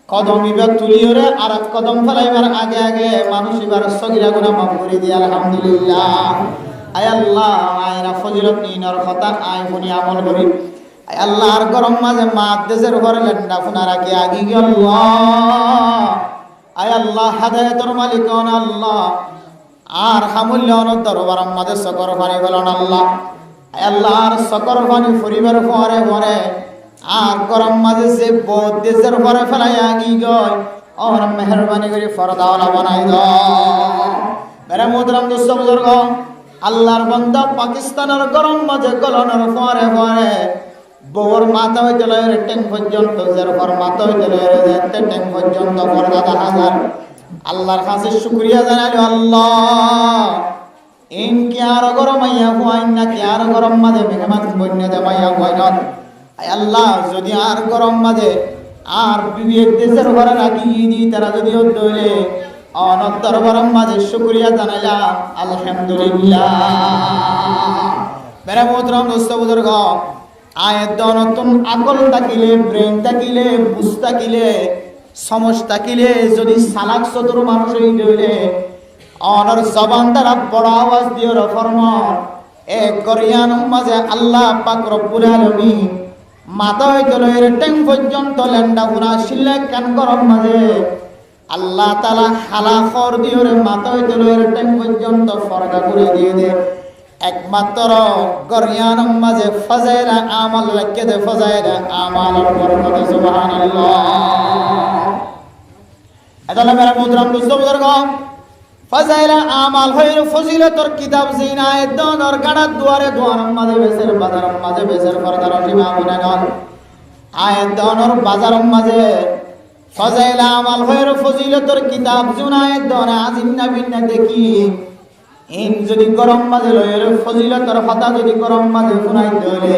কদম ইবার তুলিওরে আর কদম ফেলাইবার আগে আগে মানুষ এবার সগিরা গুনাহ মাফ করে দিয়ে আলহামদুলিল্লাহ আয় আল্লাহ আয়রা ফজিলত নিনর কথা আয় ফনি আমল করি আয় আল্লাহ আর গরম মাঝে মাত দেশের উপরে লেন্ডা ফুনা রাখি আগি গেল আয় আল্লাহ হাদায়াতের মালিক আল্লাহ আর হামুল্য দরবার মাঝে সকর পানি বলেন আল্লাহ আয় আল্লাহ আর সকর পানি ফুরিবার পরে পরে আর গরম মাঝে সে বহুত দেশের উপরে ফেলাই আগি গয় আর মেহরবানি করে ফরদাওয়ালা বানাই দাও মেরা মুহতারাম দোস্ত বুজুর্গ আল্লাহর বান্দা পাকিস্তানের গরম মাঝে গলনের পরে পরে বউর মাথা হইতে লয়ের ট্যাঙ্ক পর্যন্ত যেরপর মাথা হইতে লয়ের যেতে ট্যাঙ্ক পর্যন্ত পর্দা হাজার আল্লাহর কাছে শুকরিয়া জানাইল আল্লাহ ইনকি আর গরম আইয়া হুয়াইন না কি আর গরম মাঝে মেহমান বন্যা দেমাইয়া হুয়াইন আল্লাহ যদি আর গরম মাঝে আর বিবির দেশের ঘরে রাখি দি তারা যদি দইলে অনর দরবারের মাঝে শুকরিয়া জানাইলাম আলহামদুলিল্লাহ মেরা মোহতরম দোস্ত বুজুর্গ আয়াত নতুন আকল থাকিলে ব্রেন থাকিলে বুঝ থাকিলে সমঝ থাকিলে যদি সালাক চতুর মানুষ হইলে অনর জবান দ্বারা বড় আওয়াজ দিয়ে ফরমান এক করিয়ান মাঝে আল্লাহ পাক রব্বুল আলামিন মাথা হইতে লয়ের ট্যাং পর্যন্ত লেন্ডা গুনা শিলে কান গরম মাঝে আল্লাহ তাআলা হালা খর দিওরে মাথা হইতে লয়ের ট্যাং পর্যন্ত ফরদা করে দিয়ে দে একমাত্র গরিয়ান মাঝে ফজাইলা আমাল রাখে দে ফজাইলা আমালের বরকত সুবহানাল্লাহ এদালা মেরা মুহতারাম দোস্ত বুজুর্গ ফজাইলা আমাল হইর ফজিলতর কিতাব জিনায়েত দনর গাড়ার দুয়ারে দুয়ার মাঝে বেসের বাজার মাঝে বেসের ফরদার সীমা মনে নন আয়াত দনর বাজার মাঝে ফজাইলা আমাল হইর ফজিলতর কিতাব জিনায়েত দন আজিন নবী না দেখি ইন যদি গরম মাঝে লয়ের ফজিলতর কথা যদি গরম মাঝে শুনাই দইলে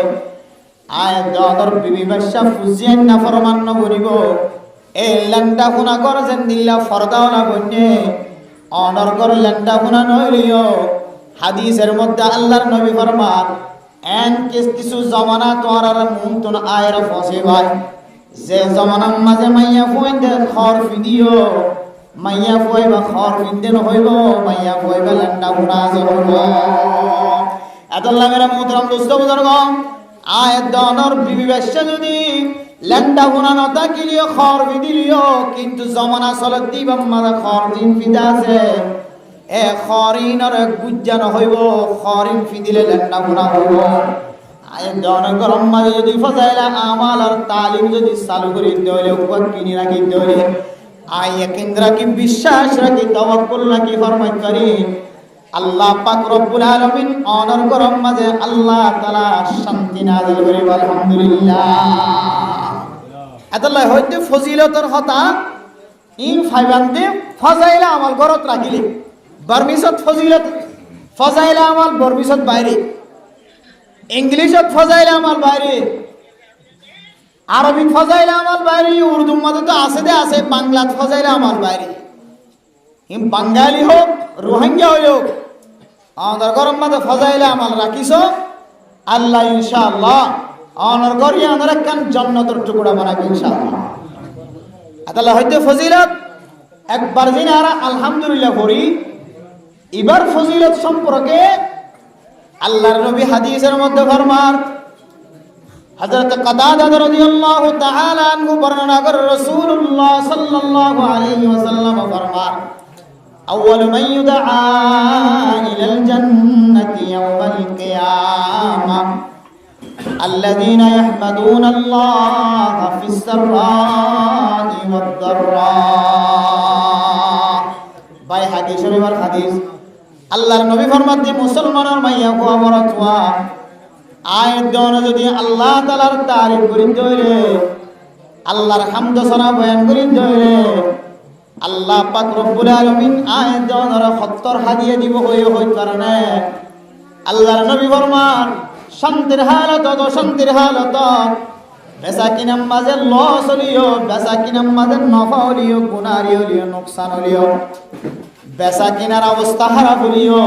আয়াত দনর বিবি বাদশা ফুজিয়েন না ফরমান ন করিব এই লন্ডা গুনাহ করছেন দিল্লা ফরদাওয়ালা বন্যে অনর্গর লেন্ডা গুনা নইলিও হাদিসের মধ্যে আল্লাহর নবী ফরমান এন কিছু জমানা তোর আর মুন তুন আয়রা ফসে ভাই যে জমানার মাঝে মাইয়া ফুইন্দে খর ফিদিও মাইয়া ফুইবা খর ফিন্দে হইব মাইয়া ফুইবা লেন্ডা গুনা হইব আল্লাহ মেরা মুহতারাম দোস্ত বুজুর্গ আয়াত দনর বিবি বাদশা যদি লেন্ডা গুনা নতা কিলিও খর ফিদিলিও কিন্তু জমানা চলত দিবা মাঝে খর দিন ফিদা আছে এ খরিনর গুজ্জান হইব খরিন ফিদিলে লেন্ডা গুনা হইব আয়াত দনর গরম মাঝে যদি ফজাইলা আমাল আর তালিম যদি চালু করি দইলে উপর কিনি রাখি দইলে আয়া কেন্দ্রা কি বিশ্বাস রাখি তাওয়াক্কুল রাখি ফরমাই করি আল্লাহ পাক রব্বুল আলামিন অনর গরম মাঝে আল্লাহ তাআলা শান্তি নাযিল করে আলহামদুলিল্লাহ। আল্লাহ হইতে ফজিলতর কথা ইন ফাইবান্তে ফজাইলা আমল গরত রাখিলি বরমিসত ফজিলত ফজাইলা আমল বরমিসত বাইরে, ইংলিশত ফজাইলা আমল বাইরে, আরবি ফজাইলা আমল বাইরে, উর্দু মধ্যে তো আছে দে আছে, বাংলা ফজাইলা আমল বাইরে। বাঙালি হোক রোহিঙ্গা হোক আমাদের গরম মাঝে ফজাইলা আমল রাখিস আল্লাহ ইনশাআল্লাহ অনর গরিয়া অনর একখান জান্নাতের টুকরা বানাবে ইনশাআল্লাহ। আল্লাহ হইতে ফজিলত একবার দিন আর আলহামদুলিল্লাহ করি। এবার ফজিলত সম্পর্কে আল্লাহর নবী হাদিসের মধ্যে ফরমান, হযরত কাতাদা রাদিয়াল্লাহু তাআলা আনহু বর্ণনা করে রাসূলুল্লাহ সাল্লাল্লাহু আলাইহি ওয়াসাল্লাম ফরমান, আউয়ালু মান ইউদআ ইলাল জান্নাতি ইয়াওমাল কিয়ামাহ আল্লাযীনা ইয়াহমাদুনাল্লাহা ফিস সাররা'i ওয়াদ দাররা। ভাই হাদিস শরীফের হাদিস আল্লাহর নবী ফরমাতে মুসলমানের মাইয়া কোয়া বড় আয়াত দেওয়া যদি আল্লাহ তাআলার তারিফ করি দইলে, আল্লাহর হামদ সানা বয়ান করি দইলে, আল্লাহ পাক রব্বুল আলামিন আয়াত দেওয়া 70 হাদিয়া দিব হই কারণে আল্লাহর নবী ফরমান শান্তির হালত তো শান্তির হালত বেসাকিনাম মাঝে লস হলিও, বেসাকিনাম মাঝে নফা হলিও, গুনারি হলিও, নোকসান হলিও, বেসাকিনার অবস্থা খারাপ হলিও,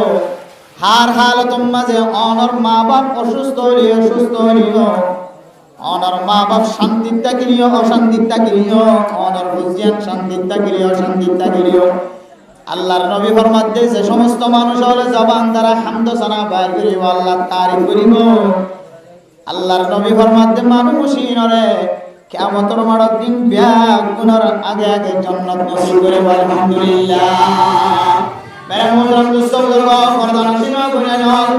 হার হালত মাঝে অনর মা বাপ অসুস্থ হলিও, সুস্থ হলিও, অনর মা বাপ শান্তির তাকিলিও, অশান্তির তাকিলিও, অনর বুঝিয়ান শান্তির তাকিলিও, অশান্তির তাকিলিও। আল্লাহর নবী ফরমাতে যে সমস্ত মানুষ হলে জবান দ্বারা হামদ সানা বাইর করিব, আল্লাহ তারিফ করিব, আল্লাহর নবী ফরমাতে মানুষই নরে কিয়ামতের মাঠের দিন ব্যাগ গুনার আগে আগে জান্নাত নসিব করে আলহামদুলিল্লাহ। মেহমুদান দুস্তবর্গ ফরদান সিনা গুনাহ নল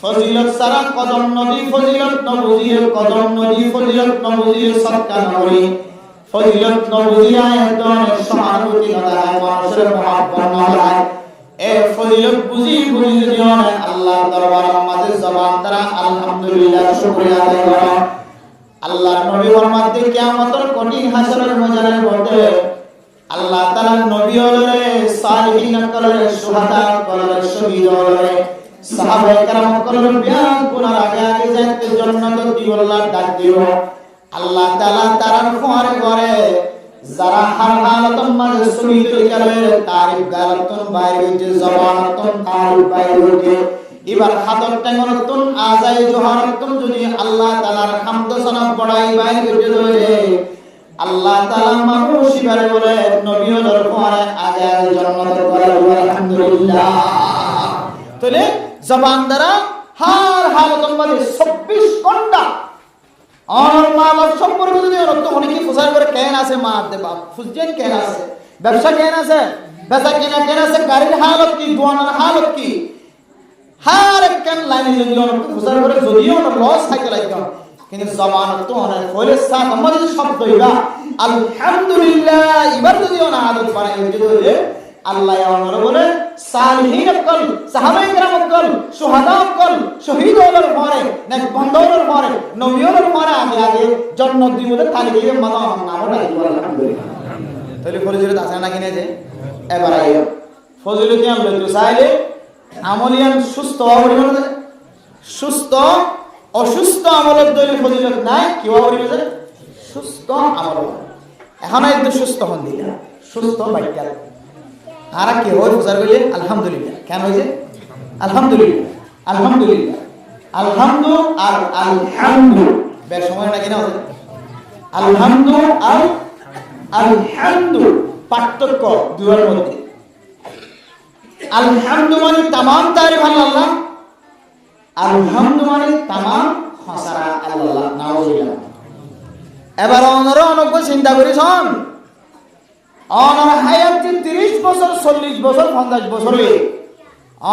ফজিলত সারা কদম নদী, ফজিলত নবুজির কদম নদী, ফজিলত নবুজির সদকা নগরী, ফজিলত নবুজি আয়াতন সহানুভূতি কথা মানুষের মহব্বত নয়। এ ফজিলত বুঝি বুঝি যদি হয় আল্লাহর দরবারে আমাদের জবান দ্বারা আলহামদুলিল্লাহ শুকরিয়া আদায় করো। আল্লাহর নবী ফরমাতে কিয়ামতের কঠিন হাসরের ময়দানের মধ্যে আল্লাহ তাআলা নবী হলে সালিহিন কলে সুহাদা কলে শহীদ হলে সাহাবায়ে কেরাম কলে বিয়ান গুনার আগে আগে যাইতে জান্নাত দিওয়াল্লাহ ডাক দিও। আল্লাহ তাআলা তারার ফোয়ারে করে যারা হার হালাতন মাঝে শহীদ হইলে তারিফ গালাতন বাইরে যে জবানতন তারিফ বাইরে হইতে এবার হাতর টেঙ্গনতন আজাই জোহারতন যদি আল্লাহ তাআলার হামদ সানা বড়াই বাইরে হইতে ধরে আল্লাহ তাআলা মানুষ ইবারে বলে নবী হলোর ফোয়ারে আগে আগে জান্নাত করে আলহামদুলিল্লাহ। তাহলে জবান দ্বারা হার হালাতন মাঝে 24 ঘন্টা আর মা বাপ সম্পর্কে যদি রক্ত অনেকে প্রচার করে কেন আছে মা দে বাপ ফুজেন কেন আছে, ব্যবসা কেন আছে, বেচা কেনা কেন আছে, গাড়ির হালত কি, দোয়ানার হালত কি, হার কেন লাইনে যদি অনেক প্রচার করে যদিও না লস থাকে লাগবে কিন্তু জবানত তো অনেক হইলে সাথ আমাদের শব্দ ইবা আলহামদুলিল্লাহ এবার যদি না আদত বানাই যদি আল্লাহ আমরা বলে সালিহিন কল সাহাবায়ে কেরাম কল সুহাদা কল শহীদ হওয়ার পরে নেক বন্ধনের পরে নবীর পরে আগে আগে জান্নাত দিবলে তালি দিয়ে মানা নাম রাখবো আলহামদুলিল্লাহ। তাহলে ফজিলত আছে না কিনে যে এবার আইও ফজিলত কি আমরা তো চাইলে আমলিয়ান সুস্থ হওয়ার সুস্থ অসুস্থ আমলের দলে ফজিলত নাই কি হওয়ার সুস্থ আমল এখন একটু সুস্থ হন দিলা সুস্থ বাইকা আর কি হয় প্রচার করলে আলহামদুলিল্লাহ কেন হয়েছে আলহামদুলিল্লাহ আলহামদুলিল্লাহ আলহামদু আর আলহামদু বেশ সময় না কিনা হচ্ছে আলহামদু আর আলহামদু পার্থক্য দুয়ের মধ্যে। আলহামদু মানে তামাম তারিফ আল্লাহ, আলহামদু মানে তামাম খসারা আল্লাহ নাউজুবিল্লাহ। এবার অনরা অনগ্য চিন্তা করিস অনর হায়াত 30 বছর 40 বছর 50 বছর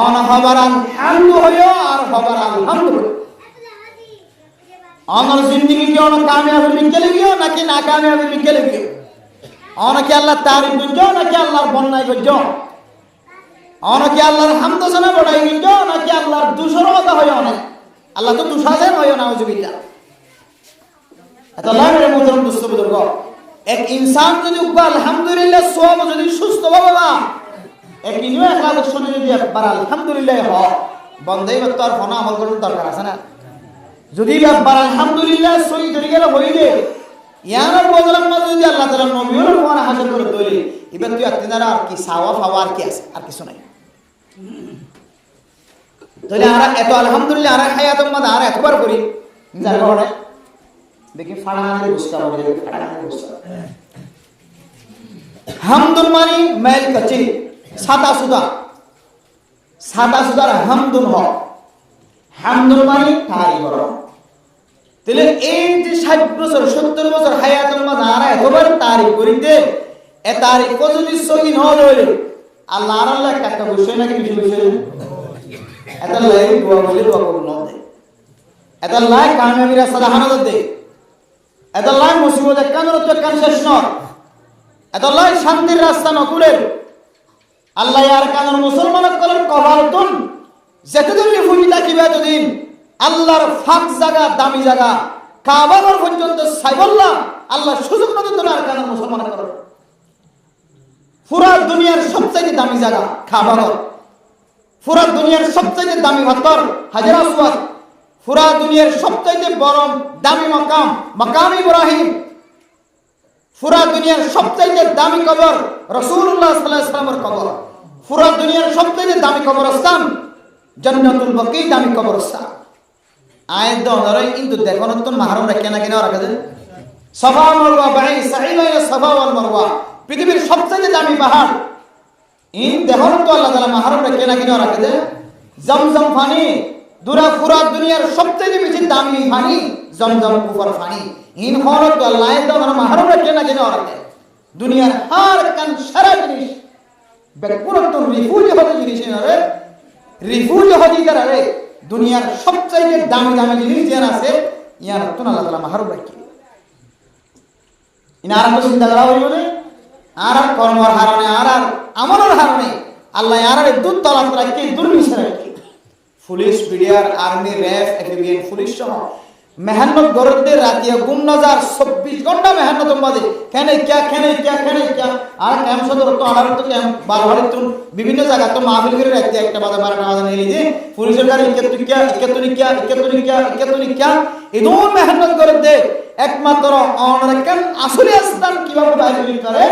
অন হবার আলহামদু হইও আর হবার আলহামদু অনর জিন্দেগি কি অন কামিয়াবি লিখে লিখিও নাকি না কামিয়াবি লিখে লিখিও অনকে আল্লাহ তারিফ করছো নাকি আল্লাহর বন্যায় করছো অনেকে আল্লাহর হামদ জানা বড়াই কিন্তু নাকি আল্লাহর দূষণ কথা হয় অনেক আল্লাহ তো দুঃসাজেন হয় না নাউজুবিল্লাহ এত লাগে মুহতারাম দোস্ত বুজুর্গ এক ইনসান যদি আলহামদুলিল্লাহ সওয়াব যদি সুস্থ হবে না এক ইনু একলা শুনে যদি একবার আলহামদুলিল্লাহ হয় বন্ধই তো আর ফোন আমল করার দরকার আছে না যদি একবার আলহামদুলিল্লাহ সহি ধরে গেলে হইলে ইয়ার বদলাম না যদি আল্লাহ তাআলা নবীর ওয়ানা হাজির করে দলি এবার তুই আত্মীয়রা আর কি সাওয়া ফাওয়া আর কি আছে আর কিছু নাই তাহলে আমরা এত আলহামদুলিল্লাহ আর হায়াতুম মাদা আর এতবার করি যার কারণে দেখি ফাড়ানে গুস্তা বলে ফাড়ানে গুস্তা হামদুল মানি মেল কচি সাদা সুদার হামদুল হ হামদুল মানি তাই বড় তাহলে এই যে 60 বছর 70 বছর হায়াতুল মাদা আর এতবার তারিফ করিতে এ তারিফ যদি সহি ন হইলে আল্লাহর আল্লাহ একটা বিষয় নাকি বিষয় এত লাই দোয়া বলে দোয়া করুন না এত লাই কামিয়াবি রাস্তা দেখানো দে এত লাই মুসিবত কানের তো কান শেষ নয় এত লাই শান্তির রাস্তা নকুলের আল্লাহ আর কানের মুসলমানের কলের কবালতুন যেতদিন ফুটি থাকিবে এতদিন আল্লাহর ফাক জায়গা দামি জায়গা কাবার পর্যন্ত সাইবল্লাহ আল্লাহ সুযোগ না দিত না আর কানের মুসলমানের কলের পুরা দুনিয়ার সবচেয়ে দামি জায়গা কাবার পুরা দুনিয়ার সবচেয়ে দামি পাথর হাজর আসওয়াদ পুরা দুনিয়ার সবচেয়ে বড় দামি মাকাম ইব্রাহিম পুরা দুনিয়ার সবচেয়ে দামি কবর রাসূলুল্লাহ সাল্লাল্লাহু আলাইহি ওয়াসাল্লামের কবর পুরা দুনিয়ার সবচেয়ে দামি কবরস্থান জান্নাতুল বাকি দামি কবরস্থান আয়াত দরে কিন্তু দেখুন তো মাহরুম রাখে না কেন রাখা যায় সাফা মারওয়া বাই সাইবা সাফা ওয়াল মারওয়া পৃথিবীর সবচেয়ে দামি পাহাড় ইন দেখুন তো আল্লাহ তাআলা মাহরুম রাখে না কেন রাখা যায় জমজম পানি পুরা দুনিয়ার সবচেয়ে বেশি দামি পানি জমজম কুফর পানি ইন হরত তো আল্লাহ তাআলা মাহরুম রাখে না কেন রাখে দুনিয়ার হার কান সারা জিনিস বেকুরত তো রিফুজ হতে জিনিস না রে রিফুজ হতে করে দুনিয়ার সবচেয়ে দামি জিনিস যেন আছে ইয়ার তো আল্লাহ তাআলা মাহরুম রাখে ইনার তো চিন্তা করা হইল না আর কর্মর হারণে আর আমলের হারণে আল্লাহ আর দুধ তলাত রাখে দুর্বিষে রাখে পুলিশ বিডিআর আর্মি র্যাব এফবিএন পুলিশ সহ মেহনত গরদে রাতিয়া গুম নজর 24 ঘন্টা মেহনত বাদে কেনে কি আর ক্যাম্প সদর তো আলার তো ক্যাম্প বারবার তো বিভিন্ন জায়গা তো মাহফিল করে রাখতে একটা বাজে 12টা বাজে নিয়ে যে পুলিশের গাড়ি ইকেতুনিকা এদম মেহনত গরদে একমাত্র অনরকান আসলে স্থান কিভাবে বাইরে করে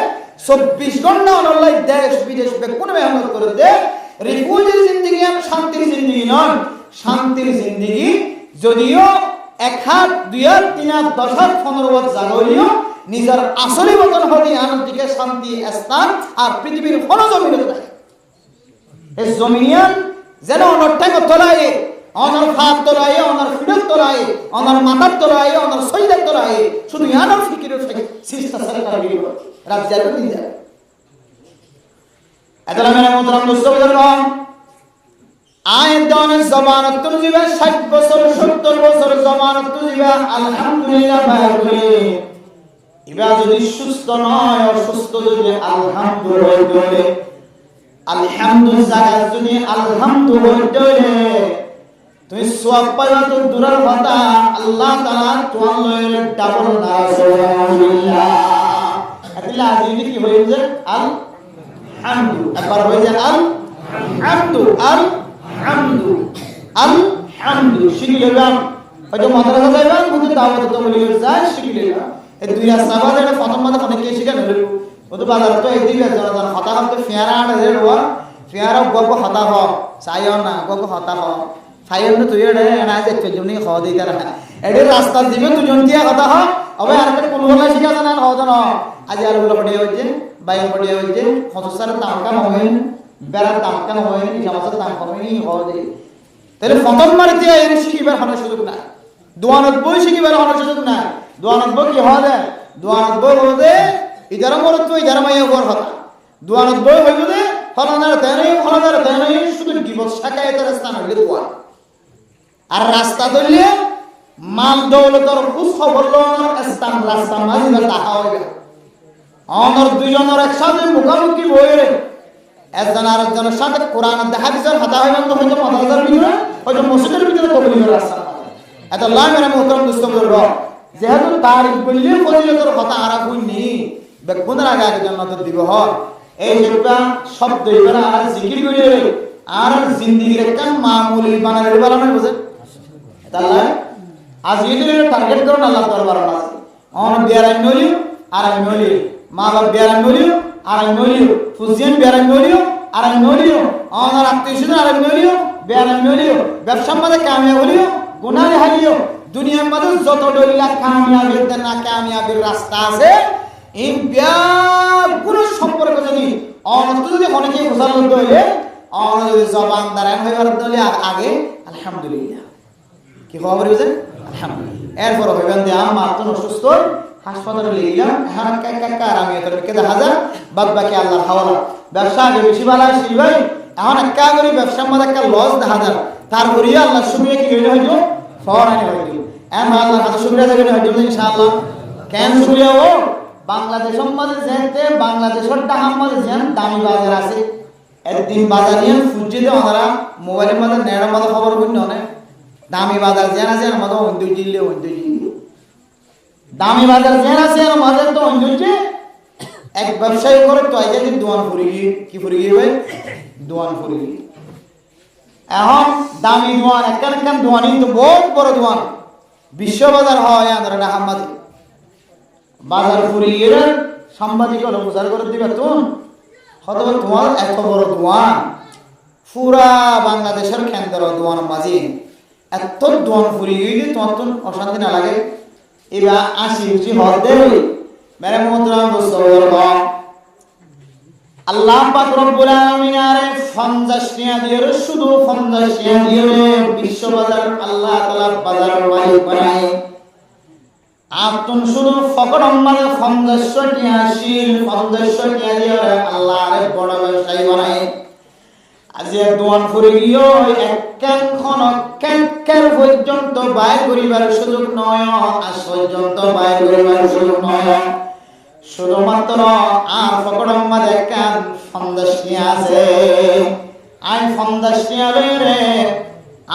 24 ঘন্টা অনলাই দেশ বিদেশ বেকুন মেহনত করে দে রিফিউজির জিন্দেগি আর শান্তির জিন্দেগি নয় শান্তির জিন্দেগি যদিও 1 হাত 2 হাত 3 হাত 10 হাত 15 হাত জাগলিও নিজের আসলে মতন হতে আনন্দিকে শান্তি স্থান আর পৃথিবীর কোন জমিন নাই এই জমিনিয়ান যেন অনর্থক তোলায় অনর ফাত তোলায় অনর ফিরত তোলায় অনর মাতার তোলায় অনর সৈয়দ তোলায় শুধু ইয়ানোর ফিকিরের থেকে সিস্তা সরকার বিল রাজ্যের দিন যায় এতলা মেরা মোহতারাম দোস্তগণ আয়াত দানের জামানত তুজিবা 60 বছর 70 বছর জামানত তুজিবা আলহামদুলিল্লাহ বারে ইবা যদি সুস্থ নয় অসুস্থ যদি আলহামদুলিল্লাহ আলহামদুলিল্লাহ যদি আলহামদুলিল্লাহ তুই সওয়াব পাইবা তো দূরের কথা আল্লাহ তাআলা তোমার ডাবল না সুবহানাল্লাহ আদিলা আজিনি কি হইছে আলহামদু একবার হইছে আলহামদু শিখিলাম হয়তো মাদ্রাসা যাইবা কিন্তু দাওয়াত তো বলি যায় শিখিলাম এই দুই আসবাদ এর প্রথম মাথা অনেক কে শিখা হলো ও তো বাজার তো এই দিকে যারা হতা করতে ফিয়ারা আড়ে রোয়া ফিয়ারা গপ হতা হ চাইও না গপ হতা হ চাইও না তুই এড়ে না যে চজুনি খাওয়া দিই তারা এডে রাস্তা দিবে দুজন দিয়া কথা হ আবে আর কোন বলা শিখা জানা হতো না আজ আর বলা পড়িয়া হইছে বাইরে পড়িয়া হইছে হতসার দাম কাম হয় বেড়ার দাম কেন হয় জামাতের দাম কমেনি হয় তাহলে প্রথম মারিতে এর শিখিবার হওয়ার সুযোগ না 92 শিখিবার হওয়ার সুযোগ না 92 কি হয় 92 হতে ইদার মরত ইদার মাইয়া ওর কথা 92 হইব যে ফলানার তাই শুধু দিবস শাকায়েতের স্থান হইলে দোয়া আর রাস্তা ধরলে মাল দৌলতর খুশ খবর লওয়ার স্থান রাস্তা মাঝে তাহা হইবে অনর দুইজনের একসাথে মুখামুখি হইরে একজন আরেকজনের সাথে কোরআন হাদিসের হাতা হইবেন তো হয়তো মাদ্রাসার ভিতরে হয়তো মসজিদের ভিতরে তবলিগের রাস্তা এত লাভ মেরা মুহতারাম দোস্ত বলবো যেহেতু তারিখ বললে ফজিলতের কথা আরা কইনি বেগুনের আগে আগে জান্নাত দিব হয় এই যেটা শব্দ এবারে আর জিকির করে আর জিন্দেগির একটা মামুলি বানানোর বেলা নয় বুঝেন তাহলে আজ এদের টার্গেট করুন আল্লাহ দরবার আছে অন বিয়ারাই নলিও আর আমি নলিও মা বাপ বিয়ারাই নলিও আর আমি নলিও ফুজিয়ান বিয়ারাই নলিও আর আমি নলিও অনার আত্মীয় আর আমি নলিও বিয়ারাই নলিও ব্যবসার মধ্যে কামিয়াব হলিও গুনাহ হারিও দুনিয়ার মধ্যে যত দলিলা কামিয়াবের না কামিয়াবের রাস্তা আছে এই ব্যাগুলো সম্পর্কে যদি অনত যদি অনেকে বোঝার মধ্যে হইলে অন যদি জবান দাঁড়ান হইবার দলে আগে আলহামদুলিল্লাহ কি খবর বুঝেন আলহামদুলিল্লাহ এরপর হইবেন যে আমার তো অসুস্থ হাসপাতালে লিখলাম হ্যাঁ কাকা আমি এত কেদা হাজার বাদ বাকি আল্লাহর হাওলা ব্যবসা আগে বেশি ভালো আসি ভাই এখন একটা করে ব্যবসার মধ্যে একটা লস দেখা যায় তারপরে আল্লাহ শুক্রিয়া কি হইলে হইতো ফরানি হইতো এখন আল্লাহর কাছে শুক্রিয়া দেবেন হইতো ইনশাআল্লাহ কেন শুক্রিয়া ও বাংলাদেশের মধ্যে যেতে বাংলাদেশের টাকার মধ্যে যেন দামি বাজার আছে একদিন বাজার নিয়ে ফুজিতে ওনারা মোবাইলের মধ্যে নেড়ের মধ্যে খবর বুঝলো না দামি বাজার যেন আছে আমাদের অন্দুই দিল্লি দামি বাজার যেন আছে আমাদের তো অন্দুইছে এক ব্যবসায়ী করে তো আগে দিন দোয়ান ফুরি গিয়ে কি ফুরি গিয়ে ভাই দোয়ান ফুরি গিয়ে এখন দামি দোয়ান একটা দোয়ানই তো বহুত বড় দোয়ান বিশ্ব বাজার হয় আমরা ঢাকার বাজার ফুরি গিয়ে সাংবাদিক হলো প্রচার করে দিবে তুমি হয়তো তোমার এত বড় দোয়ান পুরা বাংলাদেশের কেন্দ্র দোয়ান মাঝে এত দোয়ান ফুরি গিয়ে তোমার তো অশান্তি না লাগে এবার আসি উচি হতে মেরে মোহতরাম দোস্ত আল্লাহ পাক রব্বুল আলামিন আরে 50 টিয়া দিয়ে শুধু 50 টিয়া দিয়ে বিশ্ব বাজার আল্লাহ তাআলা বাজার মালিক বানায় আপন শুধু ফকর আমাদের 50 টিয়া শিল 50 টিয়া দিয়ে আল্লাহ আরে বড় ব্যবসায়ী বানায় আজ দোয়ান ফুরি গিয়ে একখান কেন পর্যন্ত বাইর করিবার সুযোগ নয় আজ পর্যন্ত বাইর করিবার সুযোগ নয় শুধুমাত্র আর ফকড়ম মাঝে একখান 50 টিয়া আছে আই 50 টিয়া রে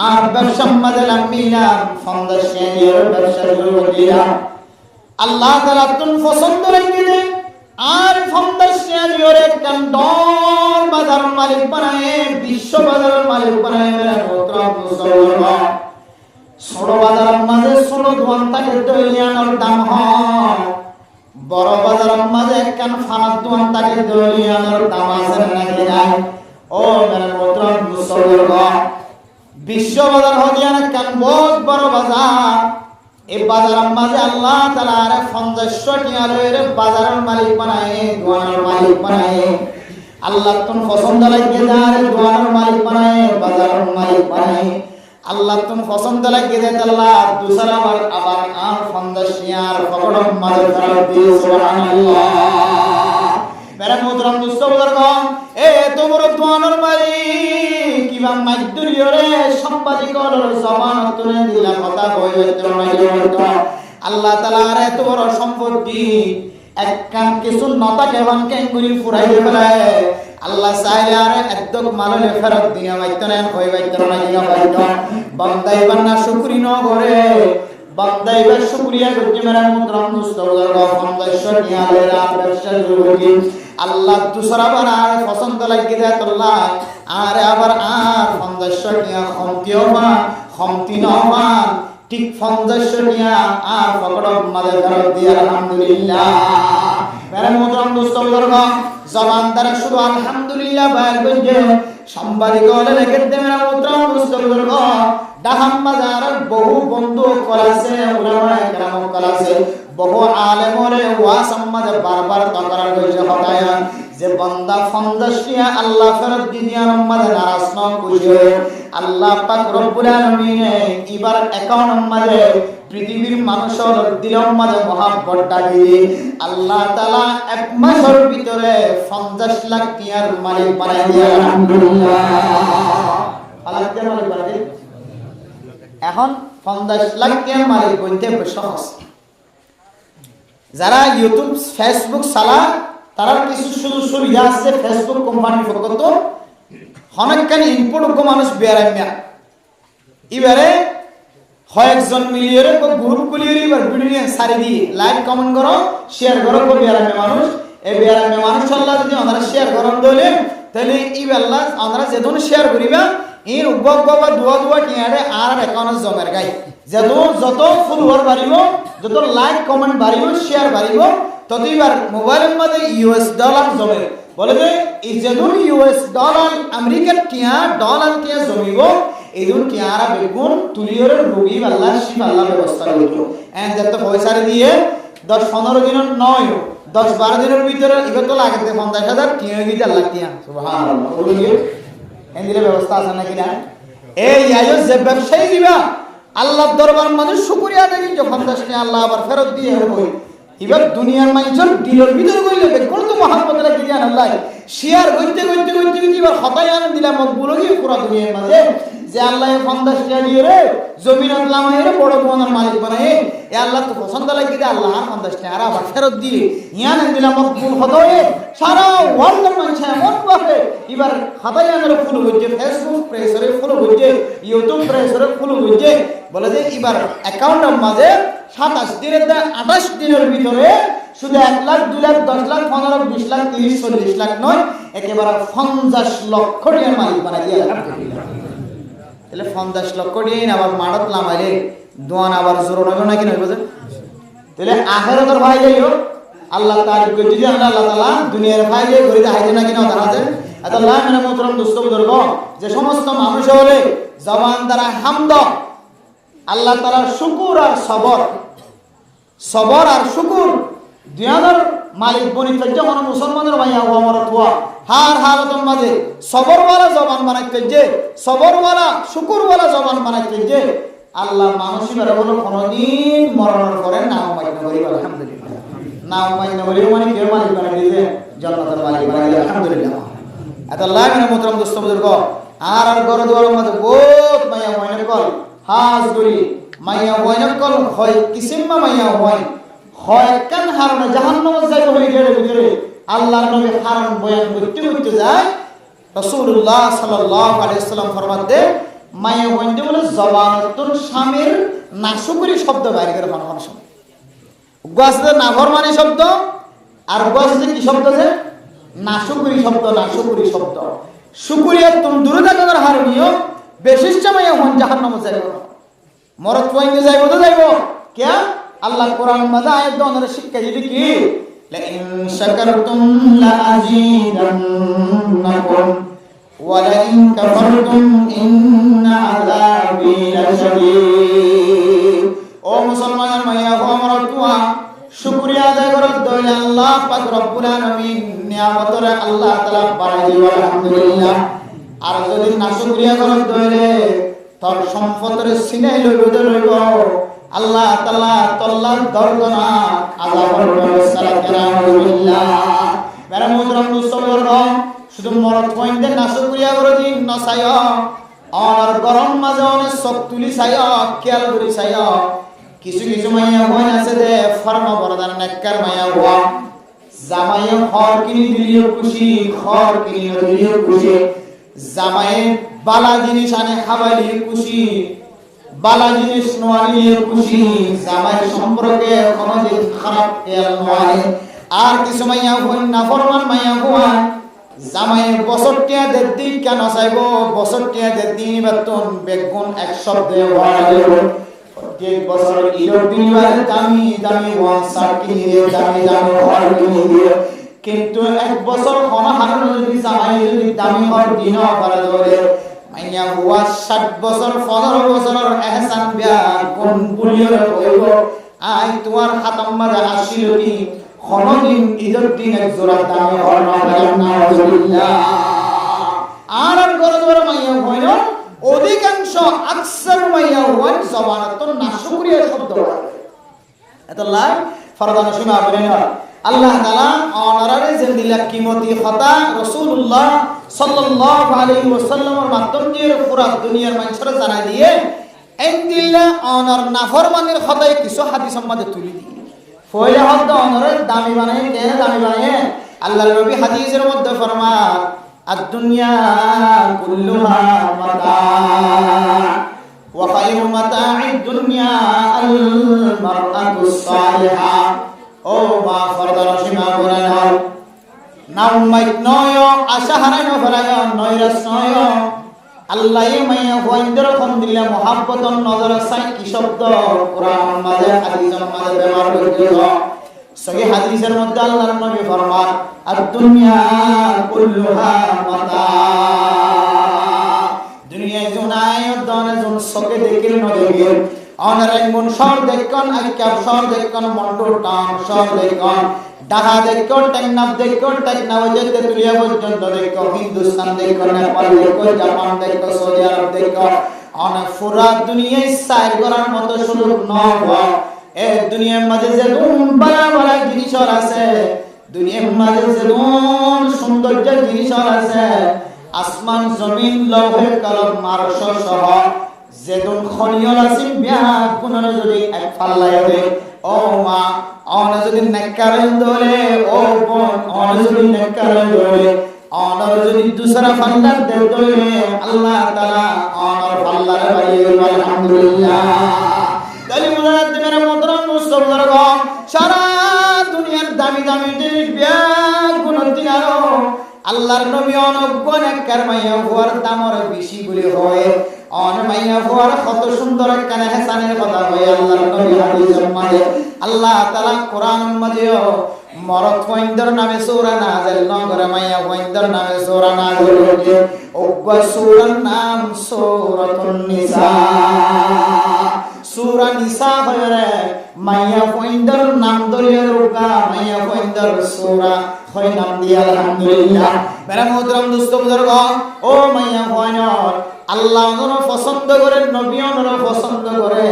আর ব্যবসা মাঝে লাম্বিলাম 50 টিয়া দিয়ে ব্যবসা শুরু দিলাম আল্লাহ তাআলা তুন পছন্দ রেখে দে আর 50 টিয়া দিয়ে একখান দর বাজার মালিক বানায় বিশ্ব বাজার মালিক বানায় মেরা পুত্র মুসলমান ছোট বাজার মাঝে ছোট দোকান থাকে দলিয়ানোর দাম হয় বড় বাজারের মাঝে একখান ফানার দোকান থাকে দলিয়ানোর দাম আছে নাকি নাই ও মেরা পুত্র মুসলমান বিশ্ব বাজার হদিয়ান একখান বহুত বড় বাজার এই বাজারের মাঝে আল্লাহ তাআলা আরে 50 টিয়া লইরে বাজারের মালিক বানায় দোকানের মালিক বানায় আল্লাহ তুন পছন্দ লাগে যার দোকানের মালিক বানায় বাজারের মালিক বানায় আল্লাহ তুন পছন্দ লাগে যে আল্লাহ দুসরা আবার আর 50 টিয়ার ফকড়ম মাঝে ফেরত দিয়ে সুবহানাল্লাহ মেরা মোহতরম দোস্ত বুজুর্গ এত বড় দোকানের মালিক কিবা মাইদুরিয়রে সাংবাদিকর জবান তুলে দিলা কথা কইতে না আল্লাহ তাআলা আর এত বড় সম্পত্তি একখান কিছু নতা কেমন কেঙ্গুরি ফুরাই ফেলায় আল্লাহ চাইলে আর একদম মাললে ফেরত দিয়া বাইতো না কই বাইতো না দিয়া বাইতো বান্দাই বান্না শুকরি ন করে বান্দাই বা শুকরিয়া করতে মেরা মুদ্রাম মুস্তগর 50 টিয়া লেরা ব্যবসা শুরু করি আল্লাহ দুসরা বার আর পছন্দ লাগি দেয় আল্লাহ আর আবার আর 50 টিয়া খমতি নমান ঠিক 50 টিয়া আর ফকড়ম মাঝে ফেরত দিয়ে আলহামদুলিল্লাহ মেরা মুদ্রাম মুস্তগর জবান দ্বারা শুধু আলহামদুলিল্লাহ বাইর করে সাংবাদিক হলে রেখে মেরা মুদ্রাম মুস্তগর ডাহাম বাজারের বহু বন্ধু কলাছে উলামা কেরাম কলাছে বহু আলেম ওরে ওয়াজ আমাদের বারবার তকরার হয়েছে হতায় যে বান্দা 50 টিয়া আল্লাহ ফেরত দিনিয়ার আমাদের নারাজ ন খুশি আল্লাহ পাক রব্বুল আলামিন এবার অ্যাকাউন্ট আমাদের পৃথিবীর মানুষের দিলের মাঝে মহাব্বত ডাকি আল্লাহ তাআলা এক মাসের ভিতরে 50 লাখ টিয়ার মালিক বানাই দিয়ে আলহামদুলিল্লাহ আল্লাহ কে মালিক বানাই এখন 50 লাখ টিয়ার মালিক হইতে সহজ যারা ইউটিউব ফেসবুক চালা তার কিছু সুযোগ সুবিধা আছে ফেসবুক কোম্পানির পক্ষ তো অনেকখানি ইনপুট মানুষ বেড়াইয়া এবারে কয়েকজন মিলিয়ে গ্রুপ খুলিয়ে এবার ভিডিও সারি দিয়ে লাইক কমেন্ট করো শেয়ার করো বেড়াইবে মানুষ এই বেড়াইবে মানুষ আল্লাহ যদি আমরা শেয়ার করেন দলে তাহলে এই আল্লাহ আমরা যেদিন শেয়ার করিবা এর উগ্র বা দুয়া কিনারে আর অ্যাকাউন্ট জমের গাই যত ফলোয়ার বাড়িব যত লাইক কমেন্ট বাড়িব শেয়ার বাড়িব তত এবার মোবাইলের মধ্যে ইউএস ডলার জমে বলে যে এই যেদিন ইউএস ডলার আমেরিকার ডলার জমিব এই দিন টিয়ারা বেগুন তুলিয়র রোগী আল্লাহ শিব আল্লাহ ব্যবস্থা করল যত পয়সা দিয়ে 10-15 দিনের নয় 10-12 দিনের ভিতরে এবার তো লাগে 50,000 টিয়া গিয়ে আল্লাহ টিয়া সুবহানাল্লাহ এন্দিলে ব্যবস্থা আছে নাকি না এই আয়ো যে ব্যবসায়ী দিবা আল্লাহর দরবার মানুষ শুকরিয়া দেয় যে 50 টিয়া আল্লাহ আবার ফেরত দিয়ে হই এবার দুনিয়ার মানুষের দিলের ভিতরে কইলে কোন তো মহব্বত রাখি জান আল্লাহ শেয়ার করতে এবার হতাই আনন্দ দিলাম মকবুল হয়ে পুরো দুনিয়ার মাঝে যে আল্লাহ 50 টিয়া দিয়ে রে জমিনত লামাই রে বড় বড় মালিক বানায় এ আল্লাহ তো পছন্দ লাগে যে আল্লাহ 50 টিয়া আর আবার ফেরত দিয়ে ইয়ান দিলাম মকবুল হতয়ে সারা ওয়ার্ল্ডের মানুষ এমন ভাবে এবার হতাই আনন্দ ফুল হচ্ছে ফেসবুক প্রেসারে ফুল হচ্ছে ইউটিউব প্রেসারে ফুল হচ্ছে বলে যে এবার অ্যাকাউন্টের মাঝে 27 দিনের 28 দিনের ভিতরে শুধু 1 লাখ 2 লাখ 10 লাখ 15 20 লাখ 30 40 লাখ নয় একেবারে 50 লক্ষ টাকার মালিক বানাই দিয়ে আলহামদুলিল্লাহ তাহলে 50 লক্ষ টাকা আবার মাড়ত লামাইলে দোয়ান আবার জোর হবে নাকি নয় বুঝেন তাহলে আখিরাতের ভাই যাইও আল্লাহ তাআলা যদি আল্লাহ তাআলা দুনিয়ার ভাই যাই ঘুরে দেখাইছে নাকি না তাহাতে আল্লাহ মানে মোহতরম দোস্ত বুজুর্গ যে সমস্ত মানুষ হলে জবান দ্বারা হামদ আল্লাহ তাআলার শুকর আর সবর আর শুকর দুনিয়ার মালিক বনি যখন মুসলমানের ভাইয়া ও আমার তোয়া হার হালতর মাঝে সবরওয়ালা জবান বানাইতে যে সবরওয়ালা শুকরওয়ালা জবান বানাইতে যে আল্লাহ মানুষই বেড়ে বলো কোনদিন মরণের পরে নাম মান্য করি আলহামদুলিল্লাহ নাম মান্য করি মানে কে মালিক বানাই দিয়েছে জান্নাতের মালিক বানাই দিয়েছে আলহামদুলিল্লাহ এত আল্লাহ মানে মোহতরম দোস্ত বুজুর্গ আর ঘর দুয়ারের মাঝে বহুত মাইয়া ময়না কল হাজ করি মাইয়া ময়না কল হয় কিসিমা মাইয়া হয় কেন হারণে জাহান্নামে যাইতে হয়ে গেলে ভিতরে আল্লাহর নবী হারণ বয়ান করতে যায় রাসূলুল্লাহ সাল্লাল্লাহু আলাইহি ওয়াসাল্লাম ফরমাতে মায়া বন্ধে বলে জবানতুন স্বামীর নাশুকরি শব্দ বাইরে করে মানুষ গাছে নাফরমানি শব্দ আর গাছে কি শব্দ আছে নাশুকরি শব্দ শুকরিয়া তুম দূরে থাকার হারণীয় বিশিষ্ট মায়া হন জাহান্নামে যাইব মরত পয়ঙ্গে যাইব তো যাইব কে আল্লাহ কোরআন মাঝে আয়াত দনের শিক্ষা দিবি কি লা ইন শাকারতুম লা আযীদান্নাকুম ওয়া লা ইন কাফারতুম ইন্না আযাবি লাশাদীদ ও মুসলমানের মাইয়া ও আমার তুয়া শুকরিয়া আদায় করো দইলে আল্লাহ পাক রব্বুল আলামিন নিয়ামতরে আল্লাহ তাআলা বাড়াই দিও আলহামদুলিল্লাহ আর যদি নাশুকরিয়া করো দইলে তোর সম্পদের সিনাই লইব আল্লাহ তাআলা তল্লার দর্দনা আযাবের ব্যবস্থা রাখেন আলহামদুলিল্লাহ মেরা মুহতরম মুসলমান শুধু মরত পয়েন্টে নাশুকরিয়া করে দিন নসায় আর গরম মাঝে অনেক সব তুলি চাই খেয়াল করি চাই কিছু মাইয়া হই আছে দে ফরমা বরদান নেককার মাইয়া হওয়া জামাইয়ে খর কিনি দিলিও খুশি খর কিনি দিলিও খুশি জামাইয়ে বালা জিনিস আনে খাবাইলি খুশি বালা জিনিস নোয়ালিয়ে খুশি জামাইয়ের সম্পর্কে কোনোদিন খারাপ খেয়াল নয় আর কিছু মাইয়া হই নাফরমান মাইয়া হওয়া জামাইয়ের বছরটিয়া দেড় কেন চাইব বছরটিয়া দেড় বেতন বেগুন এক শব্দে প্রত্যেক বছর ঈদের দিনবারে দামি ওয়ান শার্ট কিনে দামি ঘর কিনে দিয়ে কিন্তু এক বছর হারানো যদি জামাই যদি দামি ঘর দিন পারে ধরে মাইয়া হুয়া 60 বছর 15 বছরের এহসান বিয়া কোন পুলিয়র হইব আই তোমার হাতম মাঝে আসিল কি কোনদিন ঈদের দিন এক জোড়া দামি ঘর না আলহামদুলিল্লাহ আর ঘর ধরে মাইয়া হইল অধিকাংশ আকসার মাইয়া ওয়ান জবানাতুন নাশুকরিয়া শব্দ এতলা ফরদান শুনা বলেন আল্লাহ তাআলা অনারারে জিন্দিলা কিমতি খতা রাসূলুল্লাহ সাল্লাল্লাহু আলাইহি ওয়াসাল্লামের মাধ্যম দিয়ে পুরো দুনিয়ার মানুষরা জানাই দিয়ে এন্দিলা অনার নাফরমানের খতায় কিছু হাদিস সম্বন্ধে তুলি দিয়ে ফয়লা হদ অনারে দামি বানায় কেন দামি বানায় আল্লাহর নবী হাদিসের মধ্যে ফরমান আদ-দুনিয়া কুল্লুহা মাতা ওয়া খায়রু মাতা'আদ দুনিয়া আল-মারআতুস সালিহা। ও মা ফরদারসীমা গুনাহ নাউমাইত নয় আশা হারায় ফরায় নয়রাস নয় আল্লাহ মাইয়া ওয়াইন্দর কোন দিলে মোহাব্বতন নজর সাই কি শব্দ কোরআন মাঝে হাদিসের মাঝে ব্যবহার করতে সহি হাদিসের মধ্যে আল্লাহর নবী ফরমান আদ-দুনিয়া কুল্লুহা মাতা। দুনিয়া জুনায় দনে জুন সকে দেখিল নদীর অনরাই মন সর দেখন আইকা সর দেখন মন্ডল টান সর দেখন ডাহা দেখো টেকনাফ দেখো টেকনাফ যেতে তুলিয়া পর্যন্ত দেখো হিন্দুস্তান দেখো নেপাল দেখো জাপান দেখো সৌদি আরব দেখো অনেক পুরা দুনিয়ায় সাইর করার মতো সুযোগ নয়। এই দুনিয়ার মাঝে যে বালা বালা জিনিস আছে, দুনিয়ার মাঝে যে সৌন্দর্যের জিনিস আছে, আসমান জমিন লৌহে কলম মারশ সহ যেদুন খনিয়ল আছে বিয়া কোননে যদি এক পাল্লায় দে ও মা অনে যদি নেককারে দলে ও বোন অনে যদি নেককারে দলে অনর যদি দুসরা ফান্ডার দে দলে আল্লাহ তাআলা অনর পাল্লারে বাইরে আলহামদুলিল্লাহ। তাহলে মুরাদ মেরে মোহতরম মুসলমানগণ সারা দুনিয়ার দামি দামি জিনিস বিয়া গুণ দিনারো আল্লাহর নবী অনজ্ঞ নেককার মাইয়া হওয়ার দামর বেশি বলে হয় অন মাইয়া হওয়ার কত সুন্দর কানে হাসানের কথা হয় আল্লাহর নবী হাদিসের মাঝে আল্লাহ তাআলা কোরআনের মাঝে মরদ ওয়াইন্দর নামে সূরা নাযিল নগরে মাইয়া ওয়াইন্দর নামে সূরা নাযিল হয়েছে। ওগ্য সূরার নাম সূরাতুন নিসা। সূরা নিসা হরে মাইয়া ওয়াইন্দর নাম ধরিয়া রোগা মাইয়া ওয়াইন্দর সূরা হয় নাম দিয়া আলহামদুলিল্লাহ। মেরা মোহতরম দোস্ত বুজুর্গ ও মাইয়া ওয়াইনর আল্লাহ ওনারা পছন্দ করে, নবী ওনারা পছন্দ করে,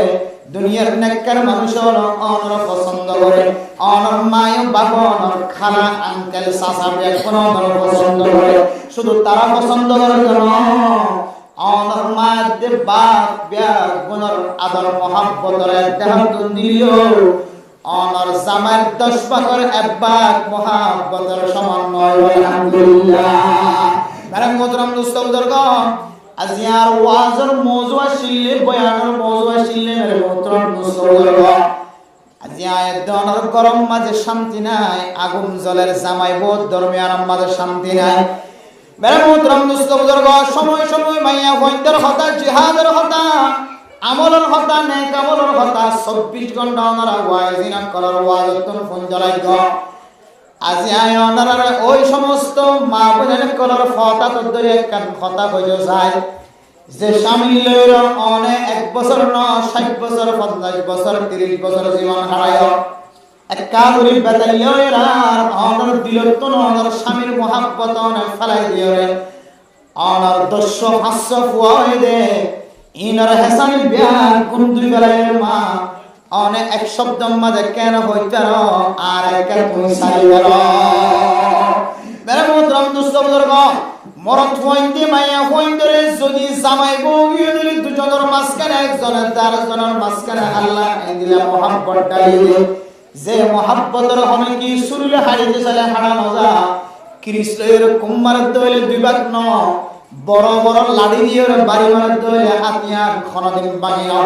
দুনিয়ার নেককার মানুষ ওনারা পছন্দ করে, ওনার মায় বাবা ওনার খালা আঙ্কেল চাচা বেগুন ওনারা পছন্দ করে। শুধু তারা পছন্দ করে কেন ওনার মায়ের বাপ বেগুনের আদর মহাব্বতের দেহান্ত দিলিও ওনার জামার 10 ভাগের 1 ভাগ মহাব্বতের সমান নয় আলহামদুলিল্লাহ। মেরা মোহতরম দোস্ত বুজুর্গ আজি আর ওয়াজের মওজু আসিলে বয়ানের মওজু আসিলে মেরে মোহতরম দোস্ত বুজুর্গ আজি আয়াত দনের গরম মাঝে শান্তি নাই, আগুন জলের জামাই বহুত দরমিয়ান মাঝে শান্তি নাই। মেরে মোহতরম দোস্ত বুজুর্গ সময় সময় মাইয়া ওয়াইন্দর কথা জিহাদের কথা আমলের কথা নেক আমলের কথা 24 ঘন্টা ওনারা ওয়াজিনা করার ওয়াজতন ফোন জ্বালাই গ আজি আয় ওনারা ওই সমস্ত মা বোনের করার কথা তো ধরে কান কথা কইলো যায় যে স্বামী লইর অনে 1 বছর ন 60 বছর 50 বছর 30 বছর জীবন হারায় এক কাবুরি বেতাইলো এরা অনর দিলত অনর স্বামীর মহব্বত অনে ফলাই দিও রে অনর 200 500 ফুয়াই দে ইনর হাসান বিয়া কোন দুই বেলায়ের মা অনে এক শব্দ মাঝে কেন হইতার আর এক তুমি সাইবার মেরে মোহতরম দোস্ত বুজুর্গ মরদ হইতে মাইয়া হইন্দরে যদি জামাই বউ দিলে দুজনের মাঝখানে একজনের তার জনের মাঝখানে আল্লাহ দিলা মহব্বত ডালিয়ে যে মহব্বতের হনে কি সুরলে হারিতে চলে হারানো যা কৃষ্ণের কুমার দইলে দুই ভাগ ন বড় বড় লাড়ি দিয়ে বাড়ি মারার দইলে হাতিয়ার খনদিন বাঙি না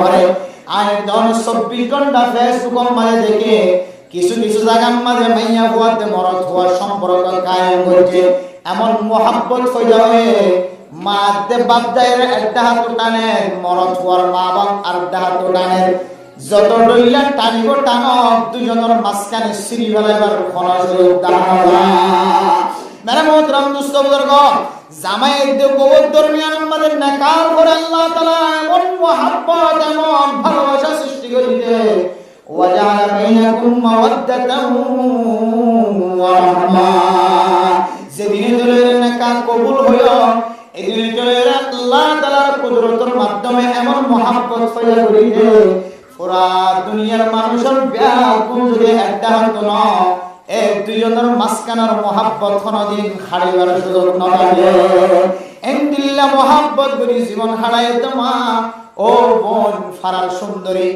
আর 24 ঘন্টা ফেসবুকের মাঝে দেখে কিছু কিছু জায়গার মাঝে মাইয়া হওয়াতে মরদ হওয়ার সম্পর্ক কায়েম হয়েছে। এমন মহাব্বত হয়ে হয়ে মা দে বাপ দায়ের একটা হাত টানে মরদ হওয়ার মা বাপ আর একটা হাত টানে যত ডইলা টানিব টানক দুজনের মাঝখানে সিঁড়ি ফেলাইবার খরচ মেরে মোহতরম দোস্ত বুজুর্গ জামাইয়ের দে বহুত দরমিয়ান মাঝে নেকার করে আল্লাহ তাআলা এমন মহব্বত এমন ভালোবাসা সৃষ্টি করিতে ওয়াজাআলা বাইনাকুম মাওয়াদ্দাতান ওয়া রাহমা। যেদিনে দলের নেকা কবুল হইল এদিনে দলের আল্লাহ তাআলার কুদরতের মাধ্যমে এমন মহব্বত পয়দা করিতে পুরা দুনিয়ার মানুষের ব্যাকুল যদি একটা হতো না এক দুজনের মাঝখানের মহাব্বত কোনদিন হারিবার সুযোগ নয়। এন্দিল্লা মহাব্বত করি জীবন হারায় তোমা ও বোন ফারার সুন্দরী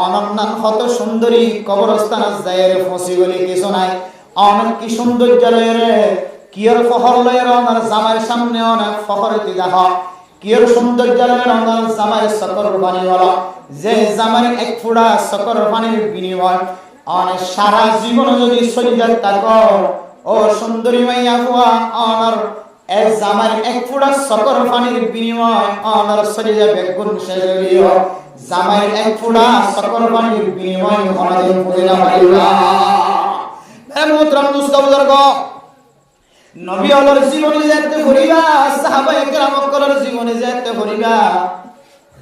অনন্যান হত সুন্দরী কবরস্থান যায় ফসি বলে কিছু নাই অনেক কি সৌন্দর্য রে কিয়র ফখর লয়ের ওনার জামাইয়ের সামনে অনেক ফখরেতে দেখো কিয়র সৌন্দর্য লয়ের ওনার জামাইয়ের সকর বাণী বলো যে জামাইয়ের এক ফুড়া সকর বাণীর বিনিময় অনেক সারা জীবন যদি সরিয়ে থাকো ও সুন্দরী মাইয়া ফুয়া অনার এক জামাইয়ের এক ফুড়া সকর বাণীর বিনিময় অনার সরিয়ে বেগুন শেষরিও জামাইয়ের এক ফুড়া সকর বাণীর বিনিময় অনাদের পুরিনা পাইবা মোহতরম দোস্ত বুজুর্গ নবী আল্লাহর জীবনে যেতে করিবা সাহাবায়ে কেরামকলের জীবনে যেতে করিবা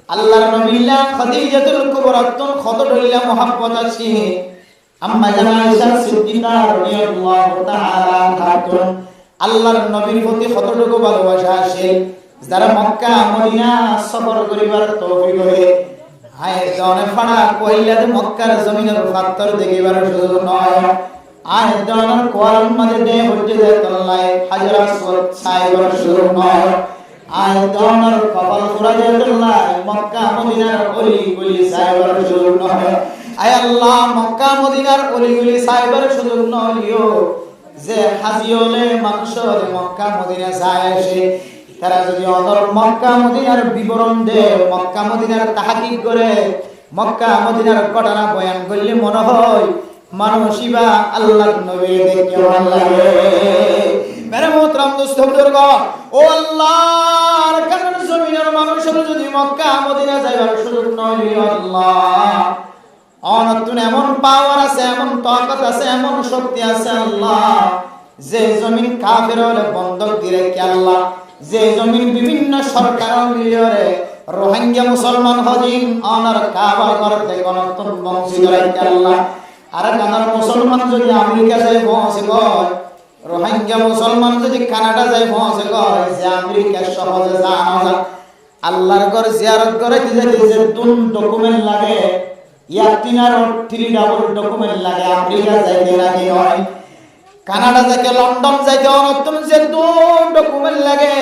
আল্লাহর নবীলা খাদিজাতুল কুবরা তন কত ডইলা মোহাব্বত আছে আম্মা জানা আয়েশা সিদ্দিকা রাদিয়াল্লাহু তাআলা খাতুন আল্লাহর নবীর প্রতি কতটুকু ভালোবাসা আছে যারা মক্কা মদিনা সফর করিবার তৌফিক হয় হায় জনে ফাড়া কইলাতে মক্কার জমিনের পাথর দেখিবার সুযোগ নয় আয় দনার কোয়াল মাঝে দে হচ্ছে যে তল্লাই হাজরা সুরত সাইবার সুযোগ নয় আয় দনার কপাল পুরা যে তল্লাই মক্কা মদিনার অলি গলি সাইবার সুযোগ নয় আয় আল্লাহ মক্কা মদিনার অলি গলি সাইবার সুযোগ নয়ও যে হাজি হলে মানুষের মক্কা মদিনা যায় আসে তারা যদি অদর মক্কা মদিনার বিবরণ দেয় মক্কা মদিনার তাহাকিক করে মক্কা মদিনার ঘটনা বয়ান করলে মনে হয় মানুষিবা আল্লাহর নবী দেখতে ভালো লাগে মেরে মোহতরম দোস্ত বুজুর্গ ও আল্লাহর কারণ জমিনের মানুষের যদি মক্কা মদিনা যাইবার সুযোগ নয় আল্লাহ অনতুন এমন পাওয়ার আছে এমন তাকত আছে এমন শক্তি আছে আল্লাহ যে জমিন কাফের হলে বন্ধক দিয়ে কি আল্লাহ যে জমিন বিভিন্ন সরকার মিলিয়রে রোহিঙ্গা মুসলমান হজিন অনার কাবা করতে গণতন্ত্র বংশীয় কি আল্লাহ আর কানার মুসলমান যদি আমেরিকা যায় পৌঁছে গয় রোহিঙ্গা মুসলমান যদি কানাডা যায় পৌঁছে গয় যে আমেরিকা সহজে জানা যায় আল্লাহর ঘর জিয়ারত করে কি যে দুন ডকুমেন্ট লাগে ইয়াতিনার 3 ডাবল ডকুমেন্ট লাগে আমেরিকা যাইতে লাগে হয় কানাডা যাইতে লন্ডন যাইতে অনতম যে দুন ডকুমেন্ট লাগে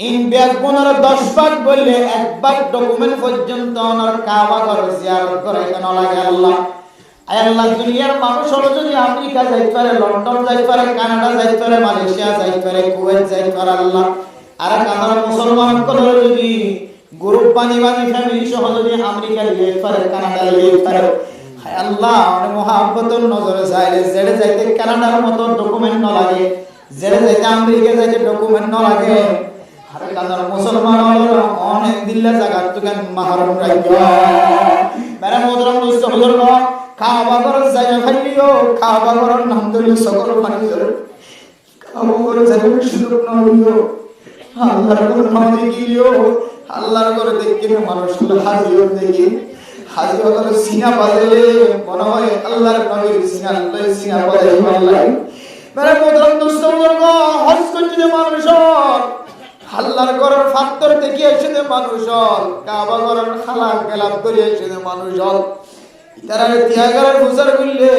ইন্ডিয়া কোনর 10 ভাগ বললে 1 ভাগ ডকুমেন্ট পর্যন্ত ওনার কাবা ঘর জিয়ারত করে কেন লাগে আল্লাহ আয় আল্লাহ দুনিয়ার মানুষ হলো যদি আমেরিকা যাইতে পারে লন্ডন যাইতে পারে কানাডা যাইতে পারে মালয়েশিয়া যাইতে পারে কুয়েত যাইতে পারে আল্লাহ আর কানাডা মুসলমান কোন যদি গ্রুপ বানি ফ্যামিলি সহ যদি আমেরিকা যাইতে পারে কানাডা যাইতে পারে হায় আল্লাহ আমার মহব্বতের নজরে চাইলে জেড়ে যাইতে কানাডার মতো ডকুমেন্ট না লাগে জেড়ে যাইতে আমেরিকা যাইতে ডকুমেন্ট না লাগে আর কানাডার মুসলমান হলো অনেক দিল্লা জায়গা থেকে মাহরুম রাখবে মেরে মোহতরম দোস্ত বুজুর্গ কাবা ঘর জায়গা ফাইলিও কাবা ঘর নাম ধরে সকল পানি ধরে কাবা ঘর জায়গা সুযোগ নইও আল্লাহর ঘর নাম দেখিও আল্লাহর ঘর দেখে মানুষ হাজিও দেখি হাজি হলো সিনা বাজে মনে হয় আল্লাহর নবীর সিনা আল্লাহ সিনা বাজে আল্লাহ মেরে মোহতরম দোস্ত বুজুর্গ হজ করতে মানুষ আল্লাহর ঘরের পাথর দেখে এসে মানুষ কাবা ঘরের খালা গেলাপ করে এসে মানুষ তারা ত্যাগের বুঝার বললে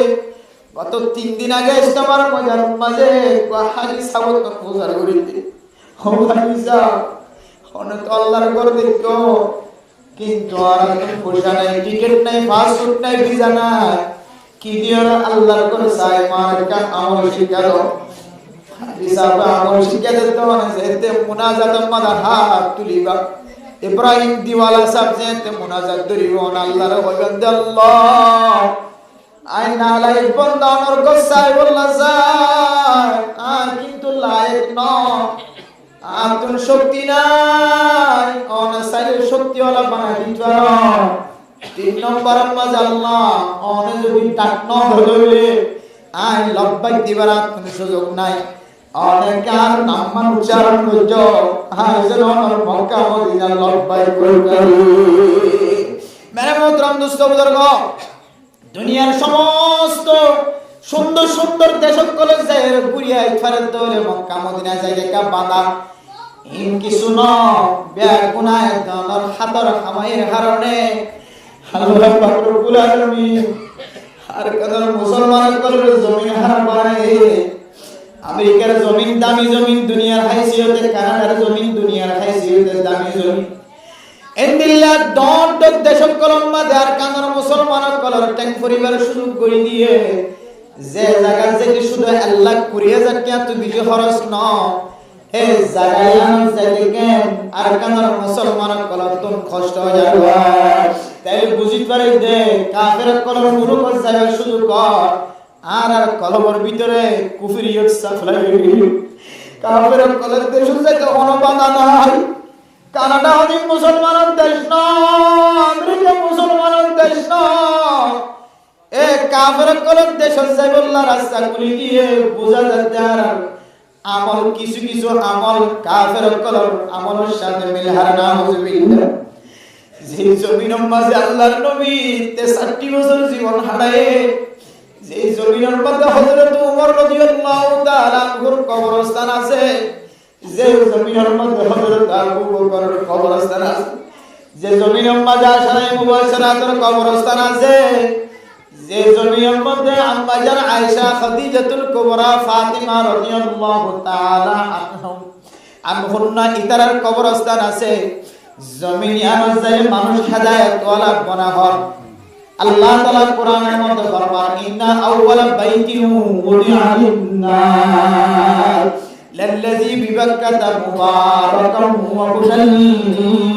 গত 3 দিন আগে ইস্তামার মজার মাঝে হাজি সাবত বুঝার করিতে হাজি সাহেব অনেক আল্লাহর ঘর দেখো কিন্তু আর পয়সা নাই টিকিট নাই পাসপোর্ট নাই ভিসা নাই কি দিয়ে আল্লাহর ঘর চাই মার কা আমল শিখালো হাজি সাহেব আমল শিখা দিতে মানে যেতে মুনাজাত মাদা হাত তুলিবা ইব্রাহিম দিওয়ালা সাহেব যেতে মুনাজাত করিবন আল্লাহর বন্ধ আল্লাহ আইনা আলাই বন্দানোর গোসাই বললা যায় আর কিন্তু লায়েক ন আতুন শক্তি নাই অনসাইলের শক্তি ওলা বানাই দিতে 3 নম্বর মাঝ আল্লাহ অনে যদি টাক ন হইলে আই লব্বাই দিবার কোনো সুযোগ নাই অনেকার নাম উচ্চারণ করছ হাজর অনর মক্কা মদিনা লব্বাই করবে মেরে মোহতরম দোস্ত বুজুর্গ দুনিয়ার সমস্ত সুন্দর সুন্দর দেশকলে যায় ঘুরিয়া ইফারে দলে মক্কা মদিনা জায়গা বাঁধা ইন কিছু ন বেগুনায় দনর হাতর খামাইয়ের কারণে আল্লাহ পাক রব্বুল আলামিন আর কদর মুসলমান কলর জমিন হারাম বানায় আমেরিকার জমিন দামি জমিন দুনিয়ার হাইসিয়তে কানাডার জমিন দুনিয়ার হাইসিয়তে দামি জমিন এন্দিল্লা ডট দেশক কলম্বা দেয়ার কানার মুসলমান কলর ট্যাঙ্ক পরিবার সুযোগ করে দিয়ে যে জায়গা থেকে শুধু 1,20,000 টাকা তুই বিজয় খরচ ন এই জায়গায় আনো যাইতে আর কানার মুসলমান কলতন কষ্ট হয়ে যাবে তাই বুঝিত পারে দে কাফের কলম শুরু কর জায়গা শুরু কর আর কলমের ভিতরে কুফরিয়ত সাফলাই কাফের কলম দেশ যাইতে অনুবাদ নাই কানাডা হদি মুসলমানের দেশ না আমেরিকা মুসলমানের দেশ না এ কাফের কলম দেশ যাইবল্লা রাস্তা খুলে দিয়ে বোঝা যাচ্ছে আর আমল কিছু কিছু আমল কাফের কলম আমলের সাথে মিলে হার না হুজুবিল্লাহ যে জমিনের মাঝে আল্লাহর নবী 63 বছর জীবন হারায় যে জমিনের মধ্যে হযরত ওমর রাদিয়াল্লাহু তাআলা আনহুর কবরস্থান আছে যে জমিনের মধ্যে হযরত আবু বকরের কবরস্থান আছে যে জমিনের মাঝে আশরায়ে মুবাশশারাতের কবরস্থান আছে যে জমিনের মধ্যে আম্মাজান আয়েশা খাদিজাতুল কুবরা ফাতিমা রাদিয়াল্লাহু তাআলা আনহুন্না ইতারার কবরস্থান আছে জমিনে অনুযায়ী মানুষ হেদায়েত ওয়ালা বনা হয় আল্লাহ তাআলা কোরআনের মধ্যে ফরমান ইন্না আউওয়ালা বাইতিন উদিআ লিন-নাস লাল্লাযী বিবাক্কাতা মুবারাকান ওয়া হুদাল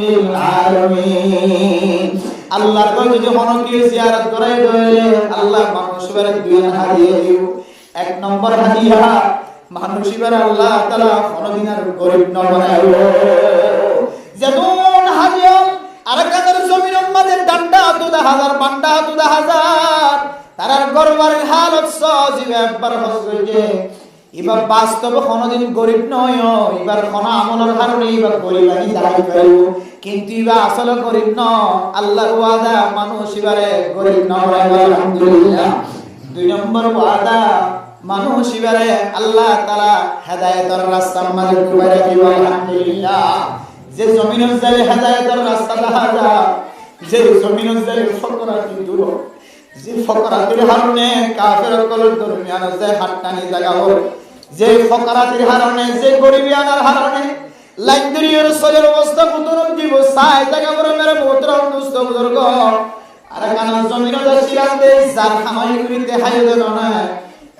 লিল আলামিন আল্লাহর কই যদি হনকে জিয়ারত করাই দলে আল্লাহ মানুষের দুই হাদিয়া দিও এক নম্বর হাদিয়া মানুষের আল্লাহ তাআলা কোনদিন আর গরিব না বানাইলো যেমন হাদিয়া আরাকানের জমিনের মধ্যে ডান্ডা 2000 বান্ডা 2000 তারার গরবার হালত সজীবে একবার হচ্ছে এবার বাস্তবে কোনদিন গরিব নয় এবার কোন আমলের কারণে এবার গরিব আমি দাবি পাইব কিন্তু এবার আসলে গরিব ন আল্লাহর ওয়াদা মানুষ এবারে গরিব নয় আলহামদুলিল্লাহ দুই নম্বর ওয়াদা মানুষ এবারে আল্লাহ তাআলা হেদায়েতের রাস্তার মাঝে ডুবাই রাখিব আলহামদুলিল্লাহ যে জমিনের জালে হেদায়েতের রাস্তা দেখা যায় যে জমিনের জালে ফকরাতি দূর যে ফকরাতির কারণে কাফের কলর দরমিয়ান যে হাটটানি জায়গা হল যে ফকরাতির কারণে যে গরিবিয়ানার কারণে লাইদরিয়ার সজের অবস্থা কুতুরম দিব সাই জায়গা করে মেরে মোহতরম দুস্থ বুজুর্গ আর কানা জমিনে যে সিরাতে যার খামাই করিতে হাইয়ে দেন না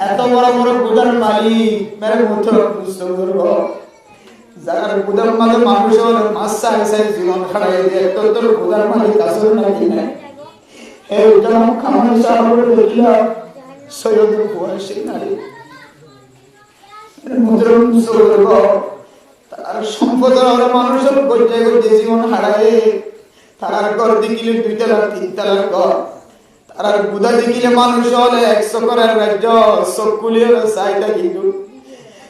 এত বড় বড় গুদার মালিক মেরে মোহতরম দুস্থ বুজুর্গ যারা গুদার মাঝে মানুষের মাসা এসে জীবন খাড়াই দিয়ে তোর গুদার মালিক আসল নাকি না এই উদাম খামাই সাহেবের দেখিলা সৈয়দুল কুরাইশি নারী মুদ্রণ সৈয়দ তার সম্পদের আর মানুষের গজ্জে গজ্জে জীবন হারায় তার ঘর দেখিলে 2 তলা 3 তলার ঘর তার গুদা দেখিলে মানুষ হলে 100 করার রাজ্য সকুলের সাইটা কিন্তু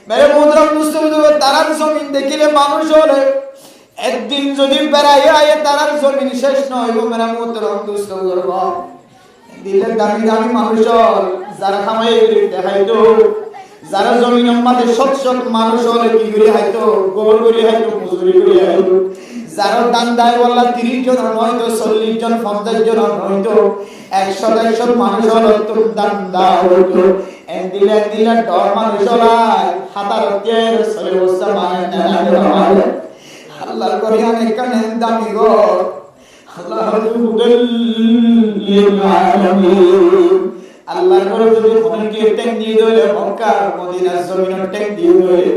মেরে মুদ্রণ মুস্তফা তার জমিন দেখিলে মানুষ হলে একদিন যদি বেড়াই আয়ে তার জমিন শেষ নয় গো মেরা মুদ্রণ মুস্তফা দিলে দামি দামি মানুষ যারা খামাই দেখাইতো যারা জমিনের মাঝে সৎ মানুষ হলে কি করে হাইতো গোবর করে হাইতো মজুরি করে হাইতো যারা দান দায় বললা 30 জন নয়তো 40 জন 50 জন নয়তো 100 মানুষ হলো তো দান দাও হইতো দিলে দিলে ডর মানুষ হলাই হাতার তের সরে বসা মানে না আল্লাহর কোরআনে কানে দামি গো আল্লাহ হুদাল লিল আলামিন আল্লাহর ঘরে যদি অনেকে টেক দিয়ে দেয় মক্কা মদিনার জমিনে টেক দিয়ে দেয়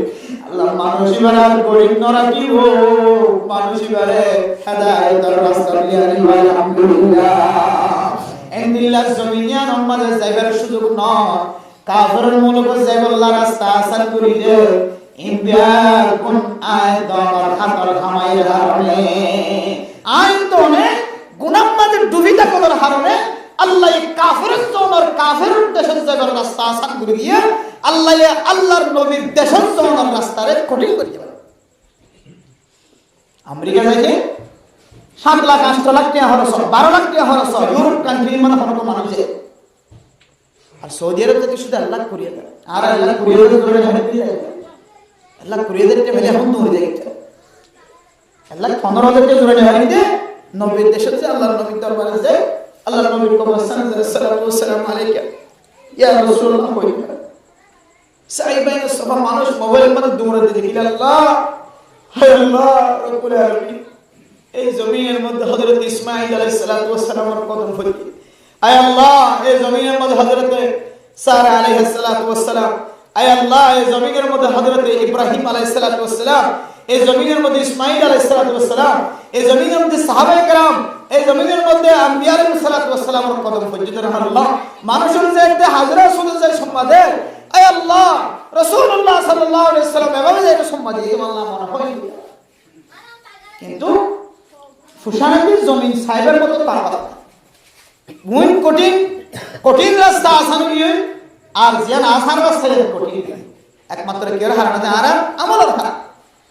আল্লাহ মানুষিবারে আর গরিব না রাখিব মানুষিবারে হেদায়েতের রাস্তা দিয়ে আনিব আলহামদুলিল্লাহ এন্দিল্লাহ জমিনিয়া নম্বরে যাইবার সুযোগ নয় কাফেরের মুলক যাইবল্লা রাস্তা আসান করি দে ইমবিয়ার কোন আয় দর হাতর খামাইর হারনে আইন তো নে গুনাহ মাঝে ডুবিতা করার হারনে আল্লাহ কাফেরের জন্য কাফেরের দেশের যাবার রাস্তা আসান করে দিয়ে আল্লাহ আল্লাহর নবীর দেশের জন্য রাস্তারে কঠিন করে দিবেন আমেরিকা যাইতে 7 লাখ 8 লাখ টাকা খরচ 12 লাখ টাকা খরচ ইউরোপ কান্ট্রি মানে কোনো মানুষ আর সৌদি আরব থেকে শুধু আল্লাহ করিয়ে দেয় আর আল্লাহ করিয়ে দেয় ধরে হাঁটতে যায় আল্লাহ করিয়ে দেয় মেলে এখন তো হয়ে যায় আল্লাহ 15,000 টাকা ধরে হাঁটতে নবীর দেশে যে আল্লাহর নবীর দরবারে যায় আল্লাহর নবীর কবরস্থানে সাল্লাল্লাহু আলাইহি ওয়াসাল্লাম আলাইকা ইয়া রাসূলুল্লাহ কইবা সাইবাইন সব মানুষ মোবাইলের মধ্যে দৌড়াতে দেখি আল্লাহ হে আল্লাহ রব্বুল আলামিন এই জমিনের মধ্যে হযরত ইসমাঈল আলাইহিস সালাতু ওয়াস সালামের কদম ফতি আয় আল্লাহ এই জমিনের মধ্যে হযরত সারা আলাইহিস সালাতু ওয়াস সালাম, আয় আল্লাহ এই জমিনের মধ্যে হযরত ইব্রাহিম আলাইহিস সালাতু ওয়াস সালাম, এই জমিনের মধ্যে ইসমাঈল আলাইহিস সালাতু ওয়াস সালাম, এই জমিনের মধ্যে সাহাবায়ে কেরাম, এই জমিনের মধ্যে আম্বিয়া আলাইহিস সালাতু ওয়াস সালামের কদম পর্যন্ত রাখুন। মানুষের যে হাজরা সুদের সম্মাদে, আয় আল্লাহ রাসূলুল্লাহ সাল্লাল্লাহু আলাইহি ওয়াসাল্লাম এভাবে যে সম্মাদি আল্লাহ মনে হয়, কিন্তু ফুসানাদের জমিন সাহেবের মতো পারবা মুন কঠিন কঠিন রাস্তা আসান গিয়ে আর জিয়ান আসান রাস্তা কঠিন একমাত্র কের হারাতে আর আমলের হারা।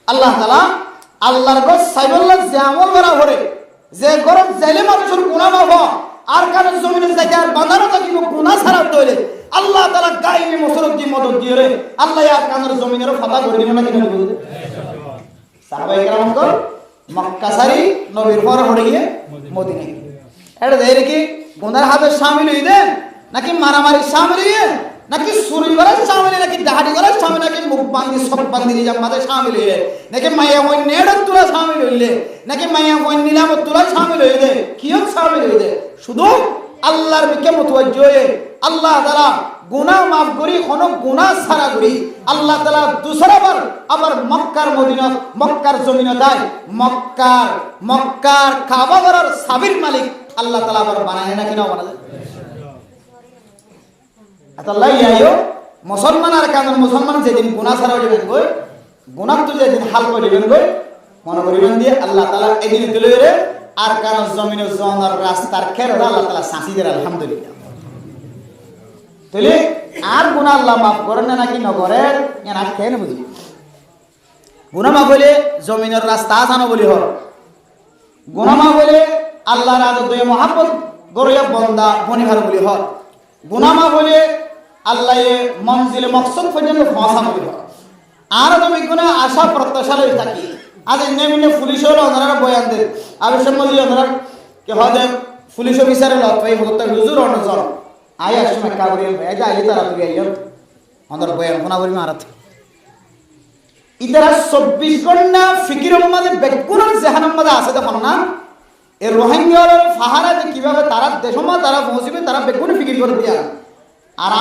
আল্লাহ তাআলা আল্লাহর গো সাইবুল্লাহ যে আমল করা করে, যে গরম জাইলে মানুষের গুনাহ মাফ আর কারণ জমিনের জায়গা আর বাঁধানো থাকি গুনাহ ছাড়া তৈরি আল্লাহ তাআলা গায়বী মুসরত দি মদদ দিয়ে রে আল্লাহ আর কানের জমিনের ফাতা করে দিবেন না কিনা বলুন। সাহাবায়ে কেরাম তো মক্কা সারি নবীর পর হয়ে গিয়ে মদিনা, এটা দেয় কি গুনার হাতে শামিল হই দেন নাকি মারামারি শামিল হইয়ে নাকি চুরি করার শামিল, নাকি ডাহাডি করার শামিল, নাকি মুখ বান্ধি সব বান্ধি নিজাম মাঝে শামিল হইলে, নাকি মাইয়া বই নেড়ত তোলা শামিল হইলে, নাকি মাইয়া বই নিলামত তোলা শামিল হইলে, কিয়ত শামিল হইলে, শুধু আল্লাহর দিকে মুতওয়াজ্জিহ হয়ে আল্লাহ তাআলা গুনাহ মাফ করি, কোনো গুনাহ ছাড়া করি। আল্লাহ তাআলা দুসরাবার আবার মক্কার মদিনা মক্কার জমিনে দেয়, মক্কার কাবা ঘরের সাবির মালিক আল্লাহ তাআলা আবার বানায় না কিনা বানায়। আল্লাহ ইয়াইও মুসলমান আর কারণ মুসলমান যেদিন গুনাহ ছাড়া দিবেন গই, গুনাহ তো যেদিন হাল করে দিবেন গই, মনে করিবেন দিয়ে আল্লাহ তাআলা এদিন তুলে রে আর কারণ জমিনের জনার রাস্তার খের আল্লাহ তাআলা শাসি দেয়। আলহামদুলিল্লাহ। তাহলে আর গুনাহ আল্লাহ মাফ করেন না নাকি নকরেন এনা কেন বুঝি। গুনাহ মাফ হলে জমিনের রাস্তা আসানো বলি হয়, গুনাহ মাফ হলে আল্লাহর আদত দয়ে মহাব্বত গরিয়া বন্দা বনিহার বলি হয়, গুনাহ মাফ হলে আল্লাহ মঞ্জিলে মকসদ পর্যন্ত পৌঁছানো বলি হয়। আর তুমি গুনাহ আশা প্রত্যাশা লই থাকি আজ এমনি পুলিশ হলো ওনারা বয়ান দেন আবিষ্কার মধ্যে ওনারা কে হদে পুলিশ অফিসারের লত ভাই হত্যা হুজুর অনজন আয় আসুন একটা করি ভাই যা আইলে তারা তুই আইল ওনার বয়ান কোনা করি মারাত ইতারা 24 ঘন্টা ফিকিরের মধ্যে বেগুনের জাহান্নাম মধ্যে আছে দেখুন না। এই রোহিঙ্গার ফাহারা যে কিভাবে তারা দেশমা তারা পৌঁছবে তারা বেগুন ফিকির করে দিয়া আর